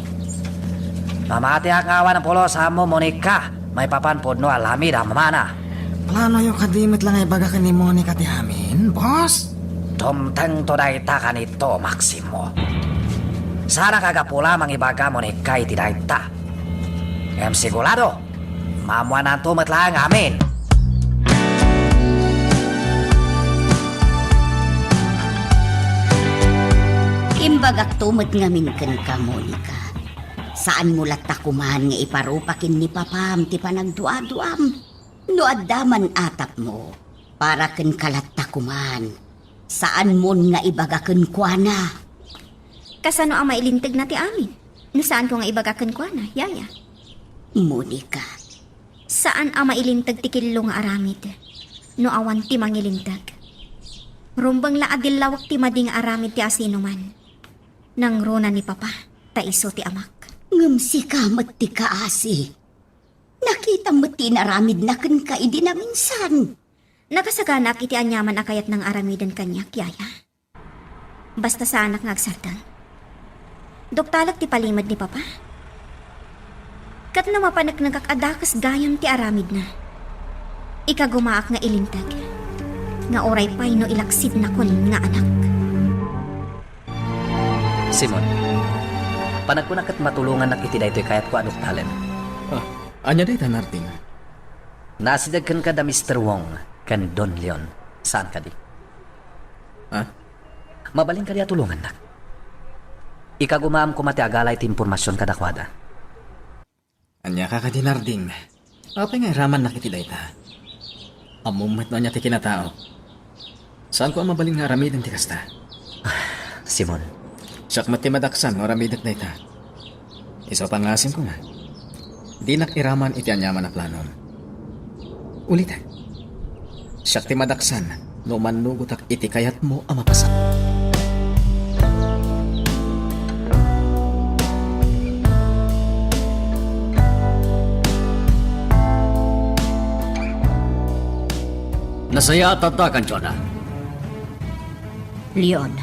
Mamati ang awan ng pulo sa mo, Monica. May papanpod no alamid ang mamana. Plano yung kadimit lang ay baga ka ni Monica ti amin, boss? Tumteng to dayta ka nito, Maximo. Sana kagapula mangibaga Monica iti dayta. Em sigurado, mamuan ang tumat lang amin. Imbagak tumot ngamin kan ka, Monica. Saan mo latakuman nga iparupakin ni Papam ti panagdua-duam? No addaman atap mo, para ken kalatakuman. Saan mo nga ibagaken kuana? Kasano ang mailintag na ti amin? No saan ko nga ibagakan ko na, yaya? Monica, Saan ang mailintag ti killo nga aramid? No awan ti mangilintag. Rumbang laadil lawak ti mading aramid ti asino man. Nang rona ni Papa, taiso ti amak. ngamsi ka ti kaasi. Nakita mo tinaramid na ken ka idi na minsan. Nakasaganak iti anyaman akayat ng aramidan kanyak, yaya. Basta sa anak nga agsartan. Doktalak ti palimad ni Papa. Kat na mapanak nagkakadakas gayam ti aramid na. Ikagumaak nga ilintag. Nga oray pa'y no ilaksid na kun nga anak. Simon, panagkunak at matulungan nak iti daytoy kayat ko anok talen. Anya day tanarding. Nasidagkan ka da Mr. Wong kan Don Leon. Saan ka di? Ha? Mabaling ka di tulungan nak. Ikagumaam ko mati agalay ti impormasyon kadakwada. Anya ka kadinarding. Apay nga raman na kiti dayta. Amumat na niya ti kinatao. Saan ko ang mabaling nga aramidan ti kasta? Simon, Siyak mati madaksan aramidat dayta. Iso pangasim ko nga. Di nakiraman iti anyaman na planon. Ulitan. Siyak ti madaksan no manugutak iti kayat mo ang mapasak. Nasaya tatakan, Jonah. Leon,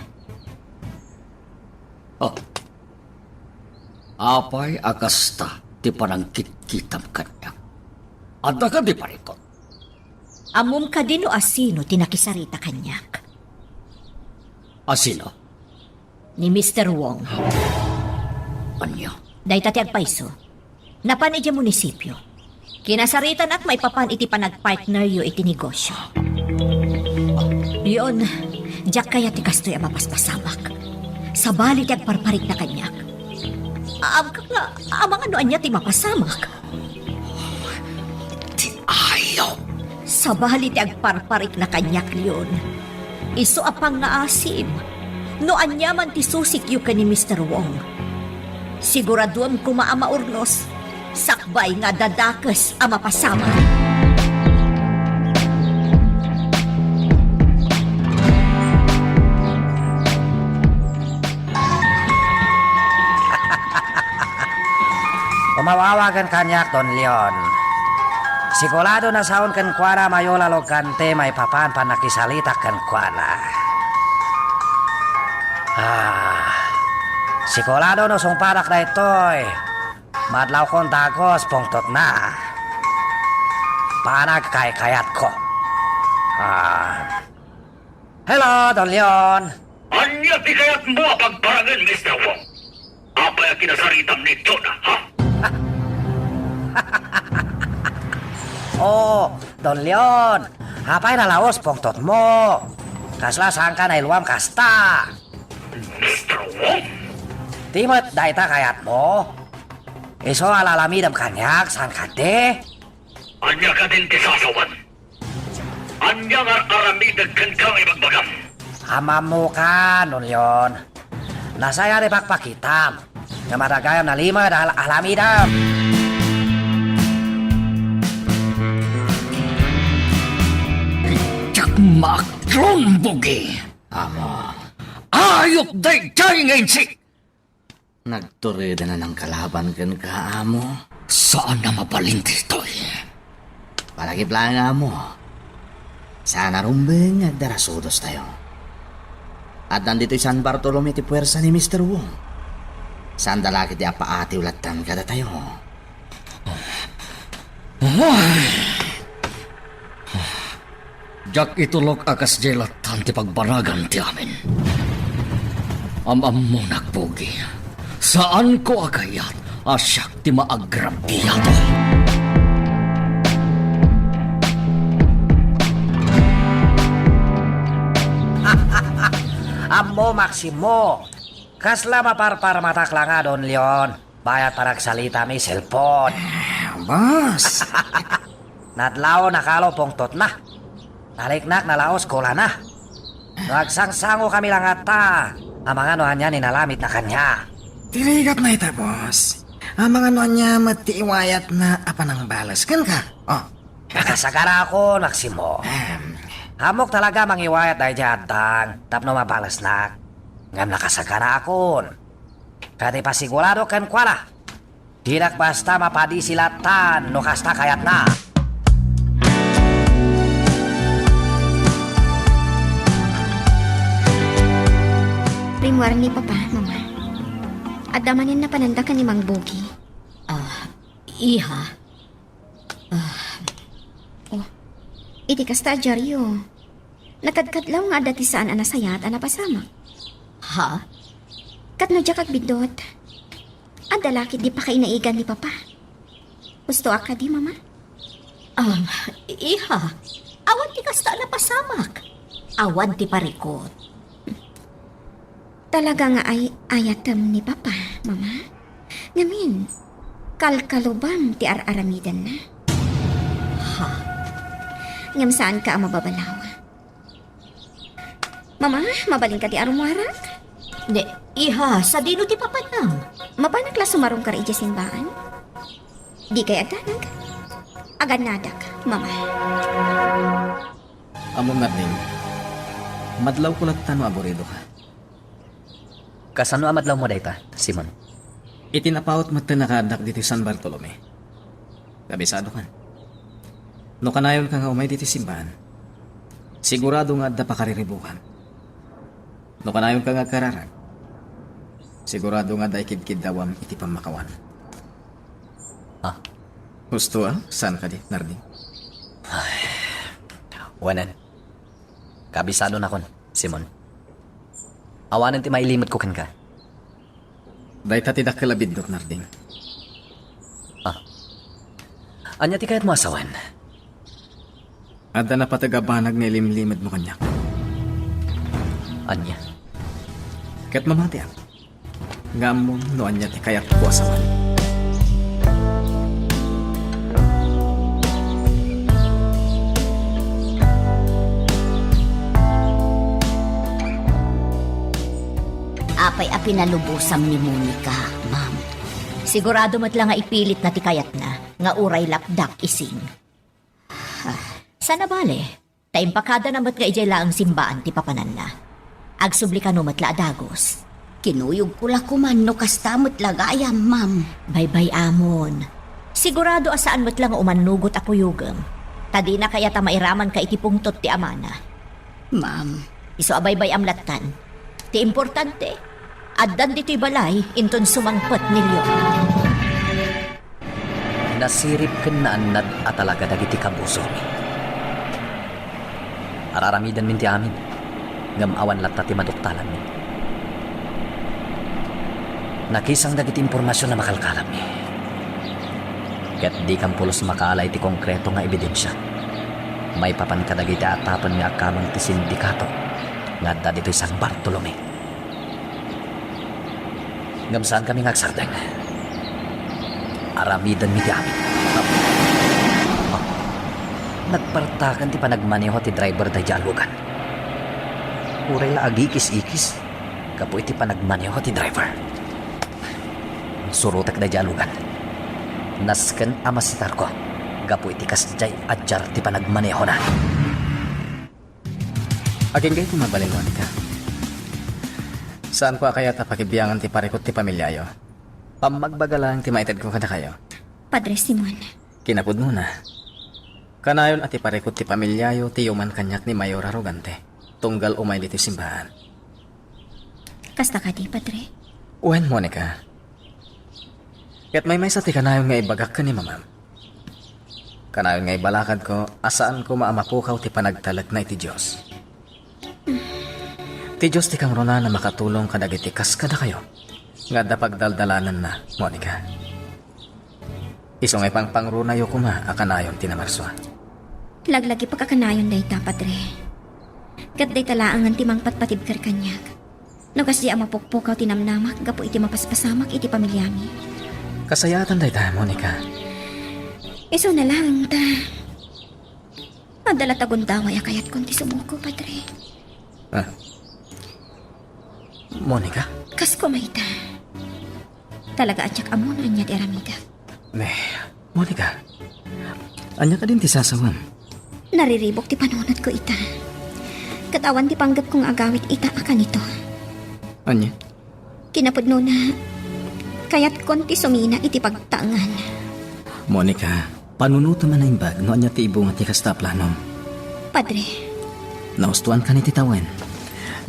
Oh. Apay akasta ti panangkit-kitam kanya. Adda ka di parikot. amom ka din o asino tinakisarita kanyak. Asino? Ni Mr. Wong. Anya? Dahil tati agpaiso. Napan iti munisipyo. Kinasaritan at may papan iti panagpartner yo iti negosyo. Yun, diyak kaya ti kastoy ang mapaspasamak. Sa bali ti agparparik na kanyak. Amkak nga, amang ano anya ti mapasamak. Ayaw. Sa bali ti agparparik na kanyak yun. Iso apang nga asim. No anya man ti susik yu ka ni Mr. Wong. Siguraduan kumaama urnos. Sakbay nga dadakas ang mapasama. Umawawagan kanyak, Don Leon. Sigurado na saon kan kuara mayola logante may papan panakisalita kan kuara. Sigurado no sungparak na ito'y madlaw kong dagos pungtot na. Panag kay-kayat ko. Hello, Don Leon. Anya di kayat mo pagparangan, Mr. Wong. Apa yung kinasaritam ni Jonah, ha? Oh, Don Leon. Apay na laos pungtot mo. Kasla saan ka na iluam kasta. Mr. Wong? Timot dayta kayat mo. Iso alalamidam kanyak saan ka de. Anya ka din tisasawan. Anya nga aramidag kan kang ibagbagam. Amam mo ka, Don Leon. Nasaya de pakpakitam. Nga madagayam na lima dahil alamidam. Chakmak trombogi. Amo, Ayok day tayo ngayon si. nagturida na ng kalaban kan ka, amo. Saan na mabaling dito eh? Palagi lang, amo. Sana rumbeng agdarasudos tayo. At nandito San Bartolome ti puwersa ni Mr. Wong. Saan dalaki ti apaati ulatan kada tayo. Jak itulok akas jelatan ti pagbaragan ti amin. Amam mo nagpugi. Saan ko agayat asyak ti maagrabiyato. Ammo Maximo. Kasla maparpar matak lang nga Don Leon. Bayat parang salita may cellphone. Boss, Nadlao nakalo pongtot na. Naliknak na laos kola na. Nagsangsango kami lang ata. Ang mga nohan niya ninalamit na kanya. tiligat na ita, boss. Ang mga noon niya matiiwayat na apa nang balas kan ka. Oh, Nakasagara ako, Maximo. Hamok talaga mangiwayat dahil jatang. Tapno mabalas na. Ngam nakasagara akon. Kati pasigurado kan kuala. Tidak basta mapadi silatan no kasta kayat na. Rimwar ni Papa, Mama. Adamanin na panandakan ni Mang Bogi. Iha, Iti kasta dyaryo. Nakadkadlaw nga dati saan anasayat anapasama. ha? Katno dya kag bidot. Adalakit di pa kainaigan ni Papa. Gusto ka di, Mama? Iha, awan ti kasta na pasamak. Awan ti parikot. Talaga nga ay ayatam ni Papa, Mama. Ngamin, kalkalubam ti ar-aramidan na. Ha? Ngam saan ka ang mababalaw? Mama, mabaling ka ti arumwarak? Ne, iha, sa dino ti papanang. Mabanag la sumarong ka rin simbaan? Di kay agdanag? Aganadak, Mama. Amo Narding, madlaw ko lang tano aborido ka. Kasano amadlaw mo dayta, Simon? Itinapawat magtanakadak dito San Bartolome. Kabisado kan. No kanayon ka nga umay dito simbahan. Sigurado nga da pa kariribukan. No kanayon ka nga kararag. Sigurado nga da ikid-kid dawam iti pamakawan. Ah? Gusto Saan ka di, Narding? Wanan. Kabisado na kon, Simon. Awanan ti mailimot ko kan ka. Day tatidak kalabid dot, Narding. Anya ti kayat mo asawan? Adda na patagabanag nga ilimlimad mo kanyak. Anya? Kat mamati ang. Ngamon no anya ti kayat ko asawan. Apay a pinalubusam ni Monica, ma'am. Sigurado mat lang nga ipilit na ti kayat na, nga uray lapdak ising. Sana bale, taimpakada na mat nga ijay laang simbaan ti papanan na. Agsubli ka no mat la adagos. Kinuyog ko la kuman no kastamot lagayam, ma'am. Baybay amon. Sigurado asaan mat lang nga umanugot ako yugam. Tadi na kaya ta mairaman ka iti pungtot ti amana. Ma'am, iso abaybay amlatan. Ti importante, addan dito'y balay, inton sumangpot ni Leon. Nasirip ken na annad at talaga dagiti kabuso mi. Araramidan min ti amin. Ngam awan latta ti maduktalan mi. Nakisang dagiti impormasyon na makalkalam mi. Ket di kang pulos makaalay ti konkreto nga ebidensya. May papan ka dagiti atapan mi akamang ti sindikato. Nga dito'y San Bartolome. Ngam saan kami ngagsardeng? Aramidan mi ti amin. Nagpartakan ti panagmaneho ti driver da jalugan. Uray la agikis-ikis. Kapo iti panagmaneho ti driver. Surutak da jalugan. Nasken amasitar ko. Gapo iti kasjay adjar ti panagmaneho na. Aging kayo mabalingon ka. Saan ko kaya tapakibiyangan ti parikot ti pamilyayo? Pamagbagalang ti maited ko kada kayo. Padre Simon. Kinapud mo na. Kanayon at iparikot ti pamilyayo ti yuman kanyak ni Mayor Arrogante. Tunggal umay diti simbahan. Kasta ka di, Padre. Uwan, Monica. Kat may sa ti kanayon nga ibagak ka ni mamam. Kanayon nga ibalakad ko, asaan ko maamapukaw ti panagtalag na iti Diyos. Ti Diyos ti kang runa na makatulong kadagiti kas kada kayo. Nga dapagdaldalanan na, Monica. Isong ay pangpangruna yo kuma, akanayon tinamarswa. Laglagi pagkakanayon day ta, Padre. Kat day talaangan ti mangpatpatibkar kanyak. No kas di mapukpukaw tinamnamak, gapo iti mapaspasamak iti pamilyami. Kasayatan day ta, Monica. Iso na lang ta. Madala tagundaway akayat kung ti sumuko, Padre. Ah. Monica? Kas ko may ta. Talaga atyak amo na niya ti aramida. Monica. Anya ka din ti sasawam. Nariribok ti panunod ko ita. Katawan ti panggap kong agawit ita akan ito. Anya? Kinapudno na kayat konti sumina iti pagtangan. Monica, panunuto man na imbag no anya ti ibong ti kasta planom. Padre, Naustuan ka ni titawan.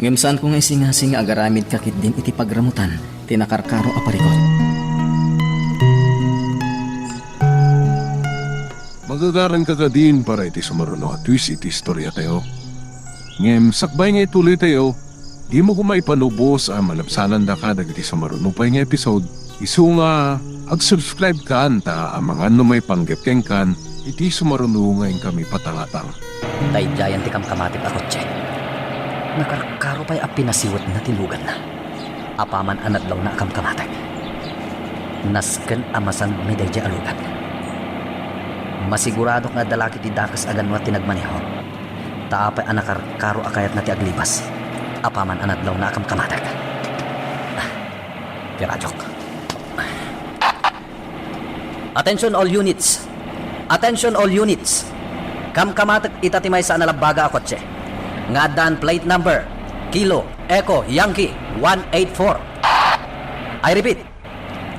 Ngamsaan ko nga isingasing agaramid kakit din iti pagramutan, tinakarkaro aparikot. Magagaran ka din para iti sumaruno at twist iti istorya tayo. Ngem, sakbay nga ituloy tayo, di mo kumaipanubos ang malabsanan da ka dagiti sumaruno pa nga episode. Isu nga, ag-subscribe ka anta ang mga may panggap kan, iti sumaruno ngayon kami patangatang. Daydayan ti kamkamatip ako, Che. Nakarkaro pa'y apinasiwat na tilugan na. Apaman anadlaw na kamkamatag. Nasken amasan may dayda alugan. Masigurado nga dalaki ti dakas agan mo tinagmaneho. Taapay anakarkaro akayat na ti aglibas. Apaman anadlaw na kamkamatag. Pirajok. Attention all units. Attention all units. Kamkamatag itatimay sa analabaga ako, Che. Nga dan plate number Kilo Echo Yankee 184. I repeat,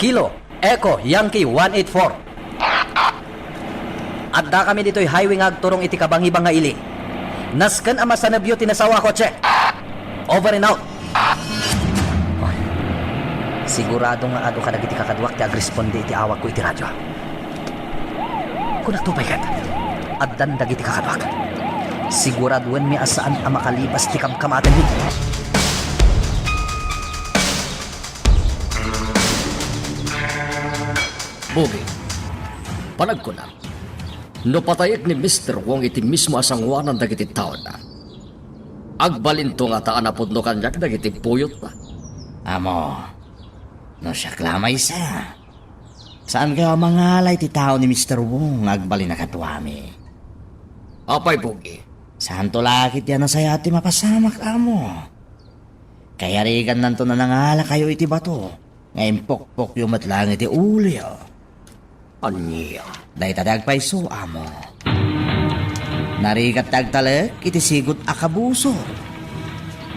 Kilo Echo Yankee 184. At da kami dito'y highway nga agturong iti kabangibang nga ili. Nasken ama sa nabyo tinasawa ko, Che. Over and out. Oh, sigurado nga ado ka nagiti kakadwak ti agresponde iti awag ko iti radyo. Kung nagtupay kat, at dan dagiti kakadwak. Siguraduan mi asaan ang makalibas ti kamkamatan ni. Bogi, panag ko na. No patayek ni Mr. Wong iti mismo asangwanan dagiti tao na. Agbalinto nga taan na pudno kanyak dagiti puyot na. Amo, no siya klamay sa. Saan ka mangalay ti tao ni Mr. Wong agbalin na katuami? Apay, Bogi. Saan to lakit yan na saya ti mapasamak, amo? Kaya rigan nanto na nangala kayo iti bato. Ngayon pokpok yung matlang iti ulyo. Anya? Dahi tadagpay so, amo. Narigat tagtalag iti sigot akabuso.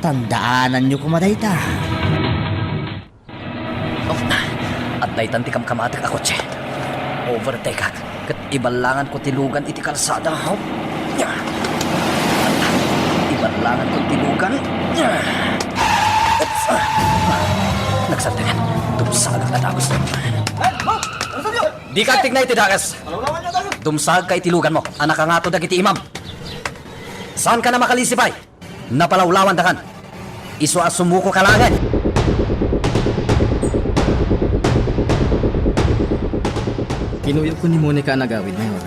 Tandaanan nyo kumaday ta. Oh, at daytan ti kamkamatag ako, Che. Overtake at kat ibalangan ko tilugan iti kalsada. Oh. Ibalangan ko tilugan. Oops. Nagsantingan. Dumsag ang natagos. Di ka tignay ti dakas. Dumsag ka itilugan mo. Anak ka nga to dagiti imam. Saan ka na makalisipay? Napalawlawan da kan. Iso asumuko kalangan. Kinuyog ko ni Monica ang agawid na yun.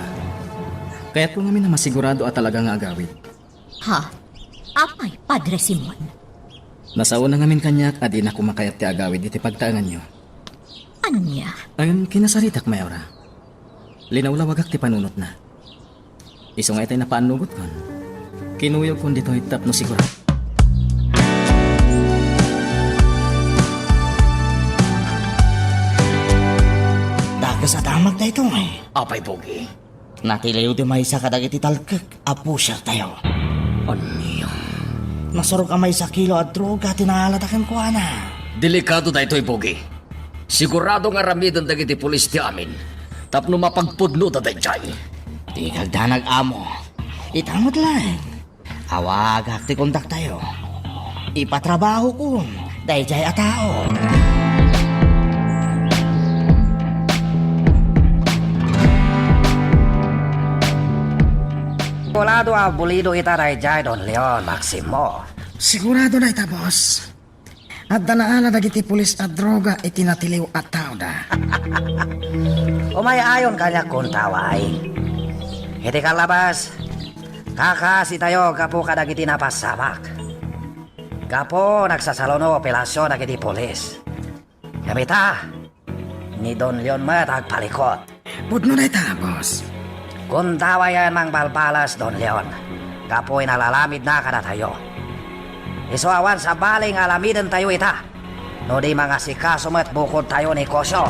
Kaya't po namin na masigurado at talaga nga agawid. Ha? Apay, Padre Simon. Nasauna ngamin kanyak at di na kumakayat ti agawid iti pagtaangan nyo. Anya? Ang kinasaritak, Mayora. Linawlawagak ti panunot na. Iso nga itay napaanugot kon. Kinuyog kon dito hitap no siguro. Dagas at amag na ito eh. Apay, Bogi. Natilayo di may sa kadagiti talkak. Apo siya tayo. Anya? Nasurog amay sa kilo at droga tinalatakan ko ana. Delikado na ito'y, Bogi. Sigurado nga ramidan dagiti pulis ti amin. Tapno mapagpudno da dayjay. Di kagdanag amo. Itamot lang. Awag hakti kontak tayo. Ipatrabaho ko. Dayjay a tao. Sigurado abulido ita dayjay Don Leon Maximo. Sigurado na ita, boss. At danaala dagiti pulis at droga itinatiliw at tao da. Umayayon kanya kung taway. Hindi ka labas. Kakasi tayo kapo kadagiti napasamak. Kapo nagsasalono operasyon dagiti pulis. Kamita, ni Don Leon mat agpalikot. Budno na ita, boss. Kung tawayan mang balbalas Don Leon, kapo inalalamid na kada tayo. Isuawan sa baling alamidan tayo ita. No di mga sikaso mat bukod tayo ni Kosyo.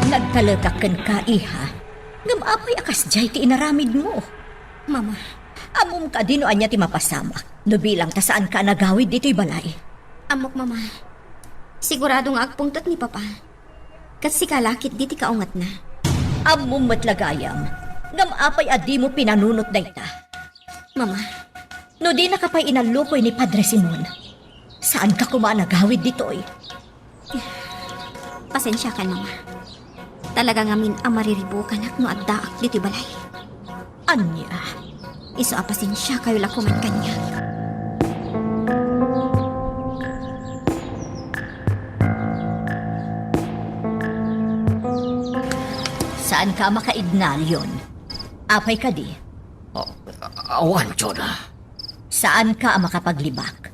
Nagtalagakan ka, iha. Ngamapay akas jay ti inaramid mo. Mama, Amom ka dino anya ti mapasama. No bilang ta saan ka nagawid dito'y balay. amok mama. Sigurado nga agpungtot ni Papa. Kat si kalakit di ti kaungat na. Amom matlagayam. Ngamapay adi mo pinanunot na ita. Mama, No di nakapay inalukoy ni Padre Simon. Saan ka kumanagawid dito'y? pasensya ka mama. Talaga ngamin ang mariribukan at no addaak di ti balay. Anya? Iso a pasensya kayo lakumat kanya. Saan ka makaignal yon? Apay ka di? Awan, Joda. Saan ka makapaglibak?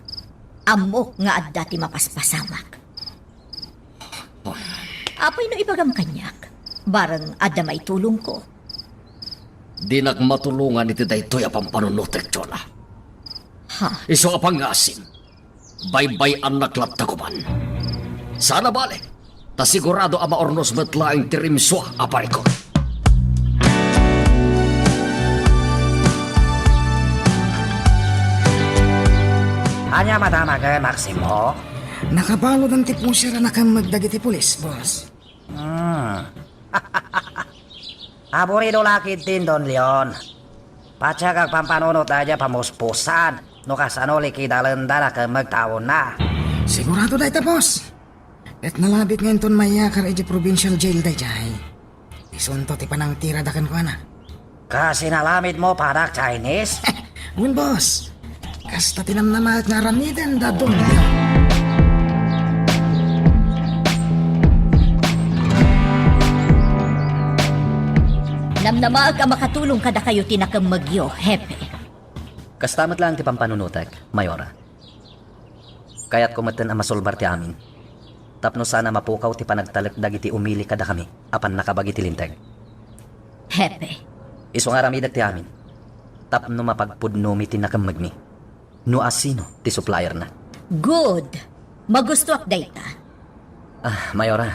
Amok nga adda ti mapaspasamak. Apay no ibagam kanyak. Barang adda may tulong ko. Di nagmatulungan iti daytoy apang panunutek, Joda. Ha? Iso apang asim. Baybay ang naklapta ko man. Sana bale. Ta sigurado ama ornos metlaing tirimswa apay ko. Anya madamagan Maximo. Nakabalod ang tipong sira na kamag dagiti pulis, boss. Aburido lakid din Don Leon. Patsya kag pampanunot aja pamuspusan. No kasano likidalenda na kamagtaon na. Sigurado da ita, boss. At nalabit ngayon ton mayakar iti provincial jail da jay. Isunto ti panang tira da kan ko na. Kasi nalamid mo parak Chinese. Well, boss. Kasta tinamnamat nga ramidan da Don Leon. Namnamaag ang makatulong kada kayo tinakamagyo, hepe. Kastamat lang ti pampanunutek, Mayora. Kaya't kumatan ang masulbar ti amin. Tapno sana mapukaw ti panagtalip dagiti umili kada kami, apan nakabagi ti linteg. Hepe. Iso nga ramidag ti amin. Tapno mapagpudno mi ti nakamagmi. No asino ti supplier na. Good. Magustuak dayta. Mayora.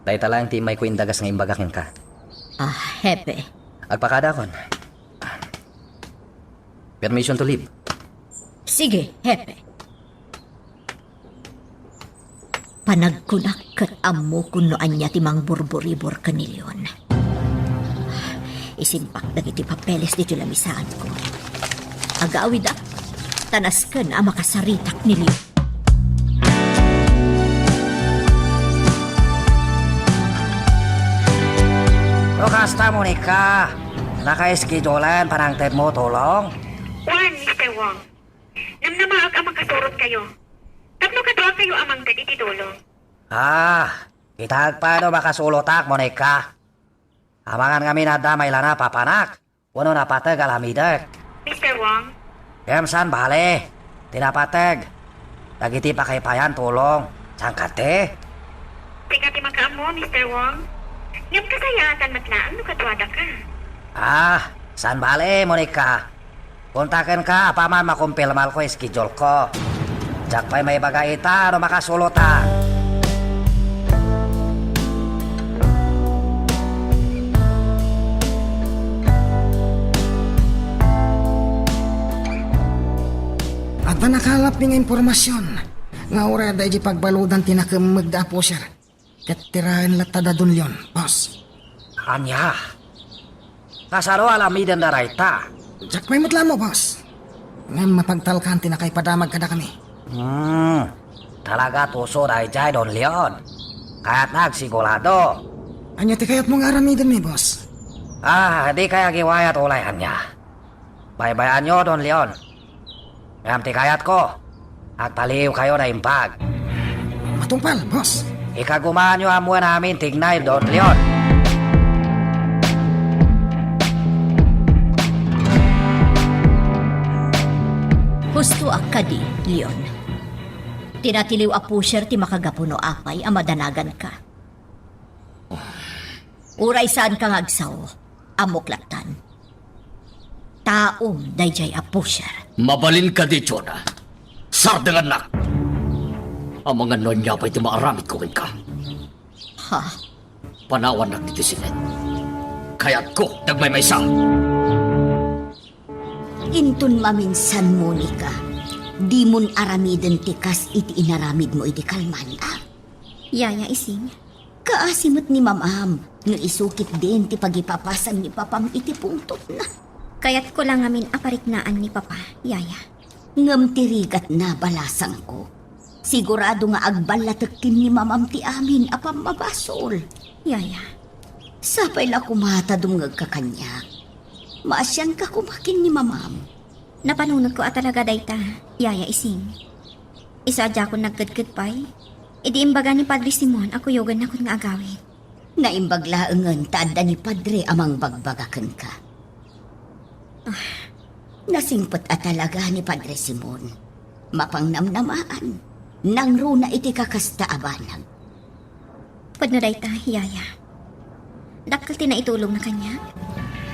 Dayta lang ti may ko indagas nga imbagakin ka. Hepe. Agpakada kon. Permission to leave. Sige, hepe. Panagkunak kat amo kuno anya ti mang burburibor kanilyon. Isimpak dagiti papeles dito lamisaan ko. Agawid tanas ka na makasaritak ni Leo. Kasta mo ni ka. Naka-schedulean panang ted mo tulong. Juan, Mr. Wong. Namnamaag ang makasurot kayo. Tapno kadoan kayo amang ted iti tulong. Kitag pa no makasulutak mo ni ka. Amangan kami na damay lang na papanak. Wano napatag alamidek. Mr. Wong, Kemsan bale. Tinapatag. Dagiti pa kay payan tulong. Sangkate. tingati makaamo, Mr. Wong. Ngam kasayatan matlaan no katwada ka. San bale, Monica? Kontakin ka, apaman makumpilmal ko schedule ko. Jak pa'y may bagaita, no makasulutan. At nakalap nga impormasyon. Nga ora da iti pagbaludan tinakamagda po sir. Kat tirahan latada Don Leon, boss. Anya? Kasaro alamidan na rayta. Jak may mutla mo, boss. Nga mapagtalkan tinakay padamag kada kami. Talaga tuso dahil jay Don Leon. Kaya't nagsigurado. Anya ti kayat mong aramidan mi, boss. Di kaya giwayat ulayan niya. Baybayan nyo, Don Leon. Ngam ti kayat ko. Agpaliw kayo na impag. Matungpal, boss. Ikagumaan nyo amuan namin tignay, Don Leon. Husto akadi, Leon. Tinatiliw a pusher ti makagapuno apay a madanagan ka. Uray saan kang agsaw, amuklatan. Taom dayjay a pusher. Mabalin ka di, Jonah. Sardangan nak! Ang mga nonya pa'y timaaramit ko ka. Ha? Panawan na dito sinet. Kaya't ko, nagmaymaysang. Intun maminsan, Monica. Di mon aramiden tikas iti inaramid mo iti kalman, ah. Yaya Ising. Kaasimot ni mamam, no isukit din ti pagipapasan ni papam iti pungtot na. Kaya't ko lang amin apariknaan ni Papa, Yaya. Ngam tirigat na balasang ko. Sigurado nga agbalatekin ni mamam ti amin apam mabasol. Yaya. Sapay la kumata dumngag ka kanya. Maasyan ka kumakin ni mamam. Napanunod ko talaga dayta, Yaya Ising. Isadya ko nagkadkad pa'y. Idi imbaga ni Padre Simon ako yogan na kun nga agawin. Naimbaglaengan taadda ni Padre amang bagbagakan ka. Nasingpot at talaga ni Padre Simon. Mapangnamnamaan. Nang runa iti kakasta abanag. Pwede na dayta, Yaya. Dakal tinaitulong na kanya.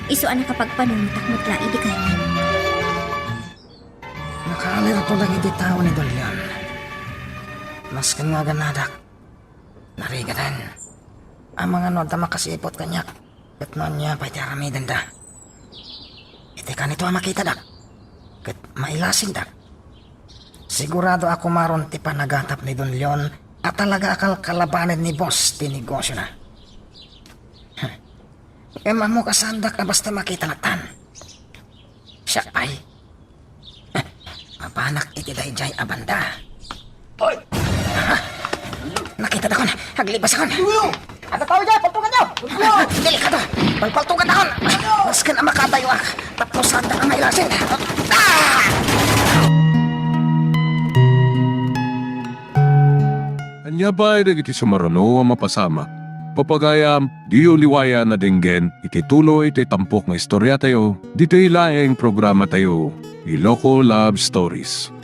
Isuan na kapag panunutak mutla idi kanya. Nakaalir to lang iti tao ni Don Leon. Mas kan nga ganadak. Narigatan. Ang mga nod na makasipot kanyak. Kat noon niya pa'y tiaramidan da. Iti ka nito makita dak. Kat mailasin dak. Sigurado ako maron ti panagatap ni Don Leon at talaga akal kalabanan ni boss ti negosyo na. Eman mo kasandak na basta makita natan. Siya ay. Mapanak iti dayjay abanda. Oy! Nakita na ko na. Haglibas ako na. Ano tao dyan? Paltugan nyo! Delikado! Palpaltugan ako! Mas ka na makatayo ak. Tapos sanda ang mailasin. Anya ba ay iti sumarano ang mapasama? Papagayam, di uliwaya na dinggen, iti tuloy iti tampok nga istorya tayo, dito ilaing programa tayo, Iloko Love Stories.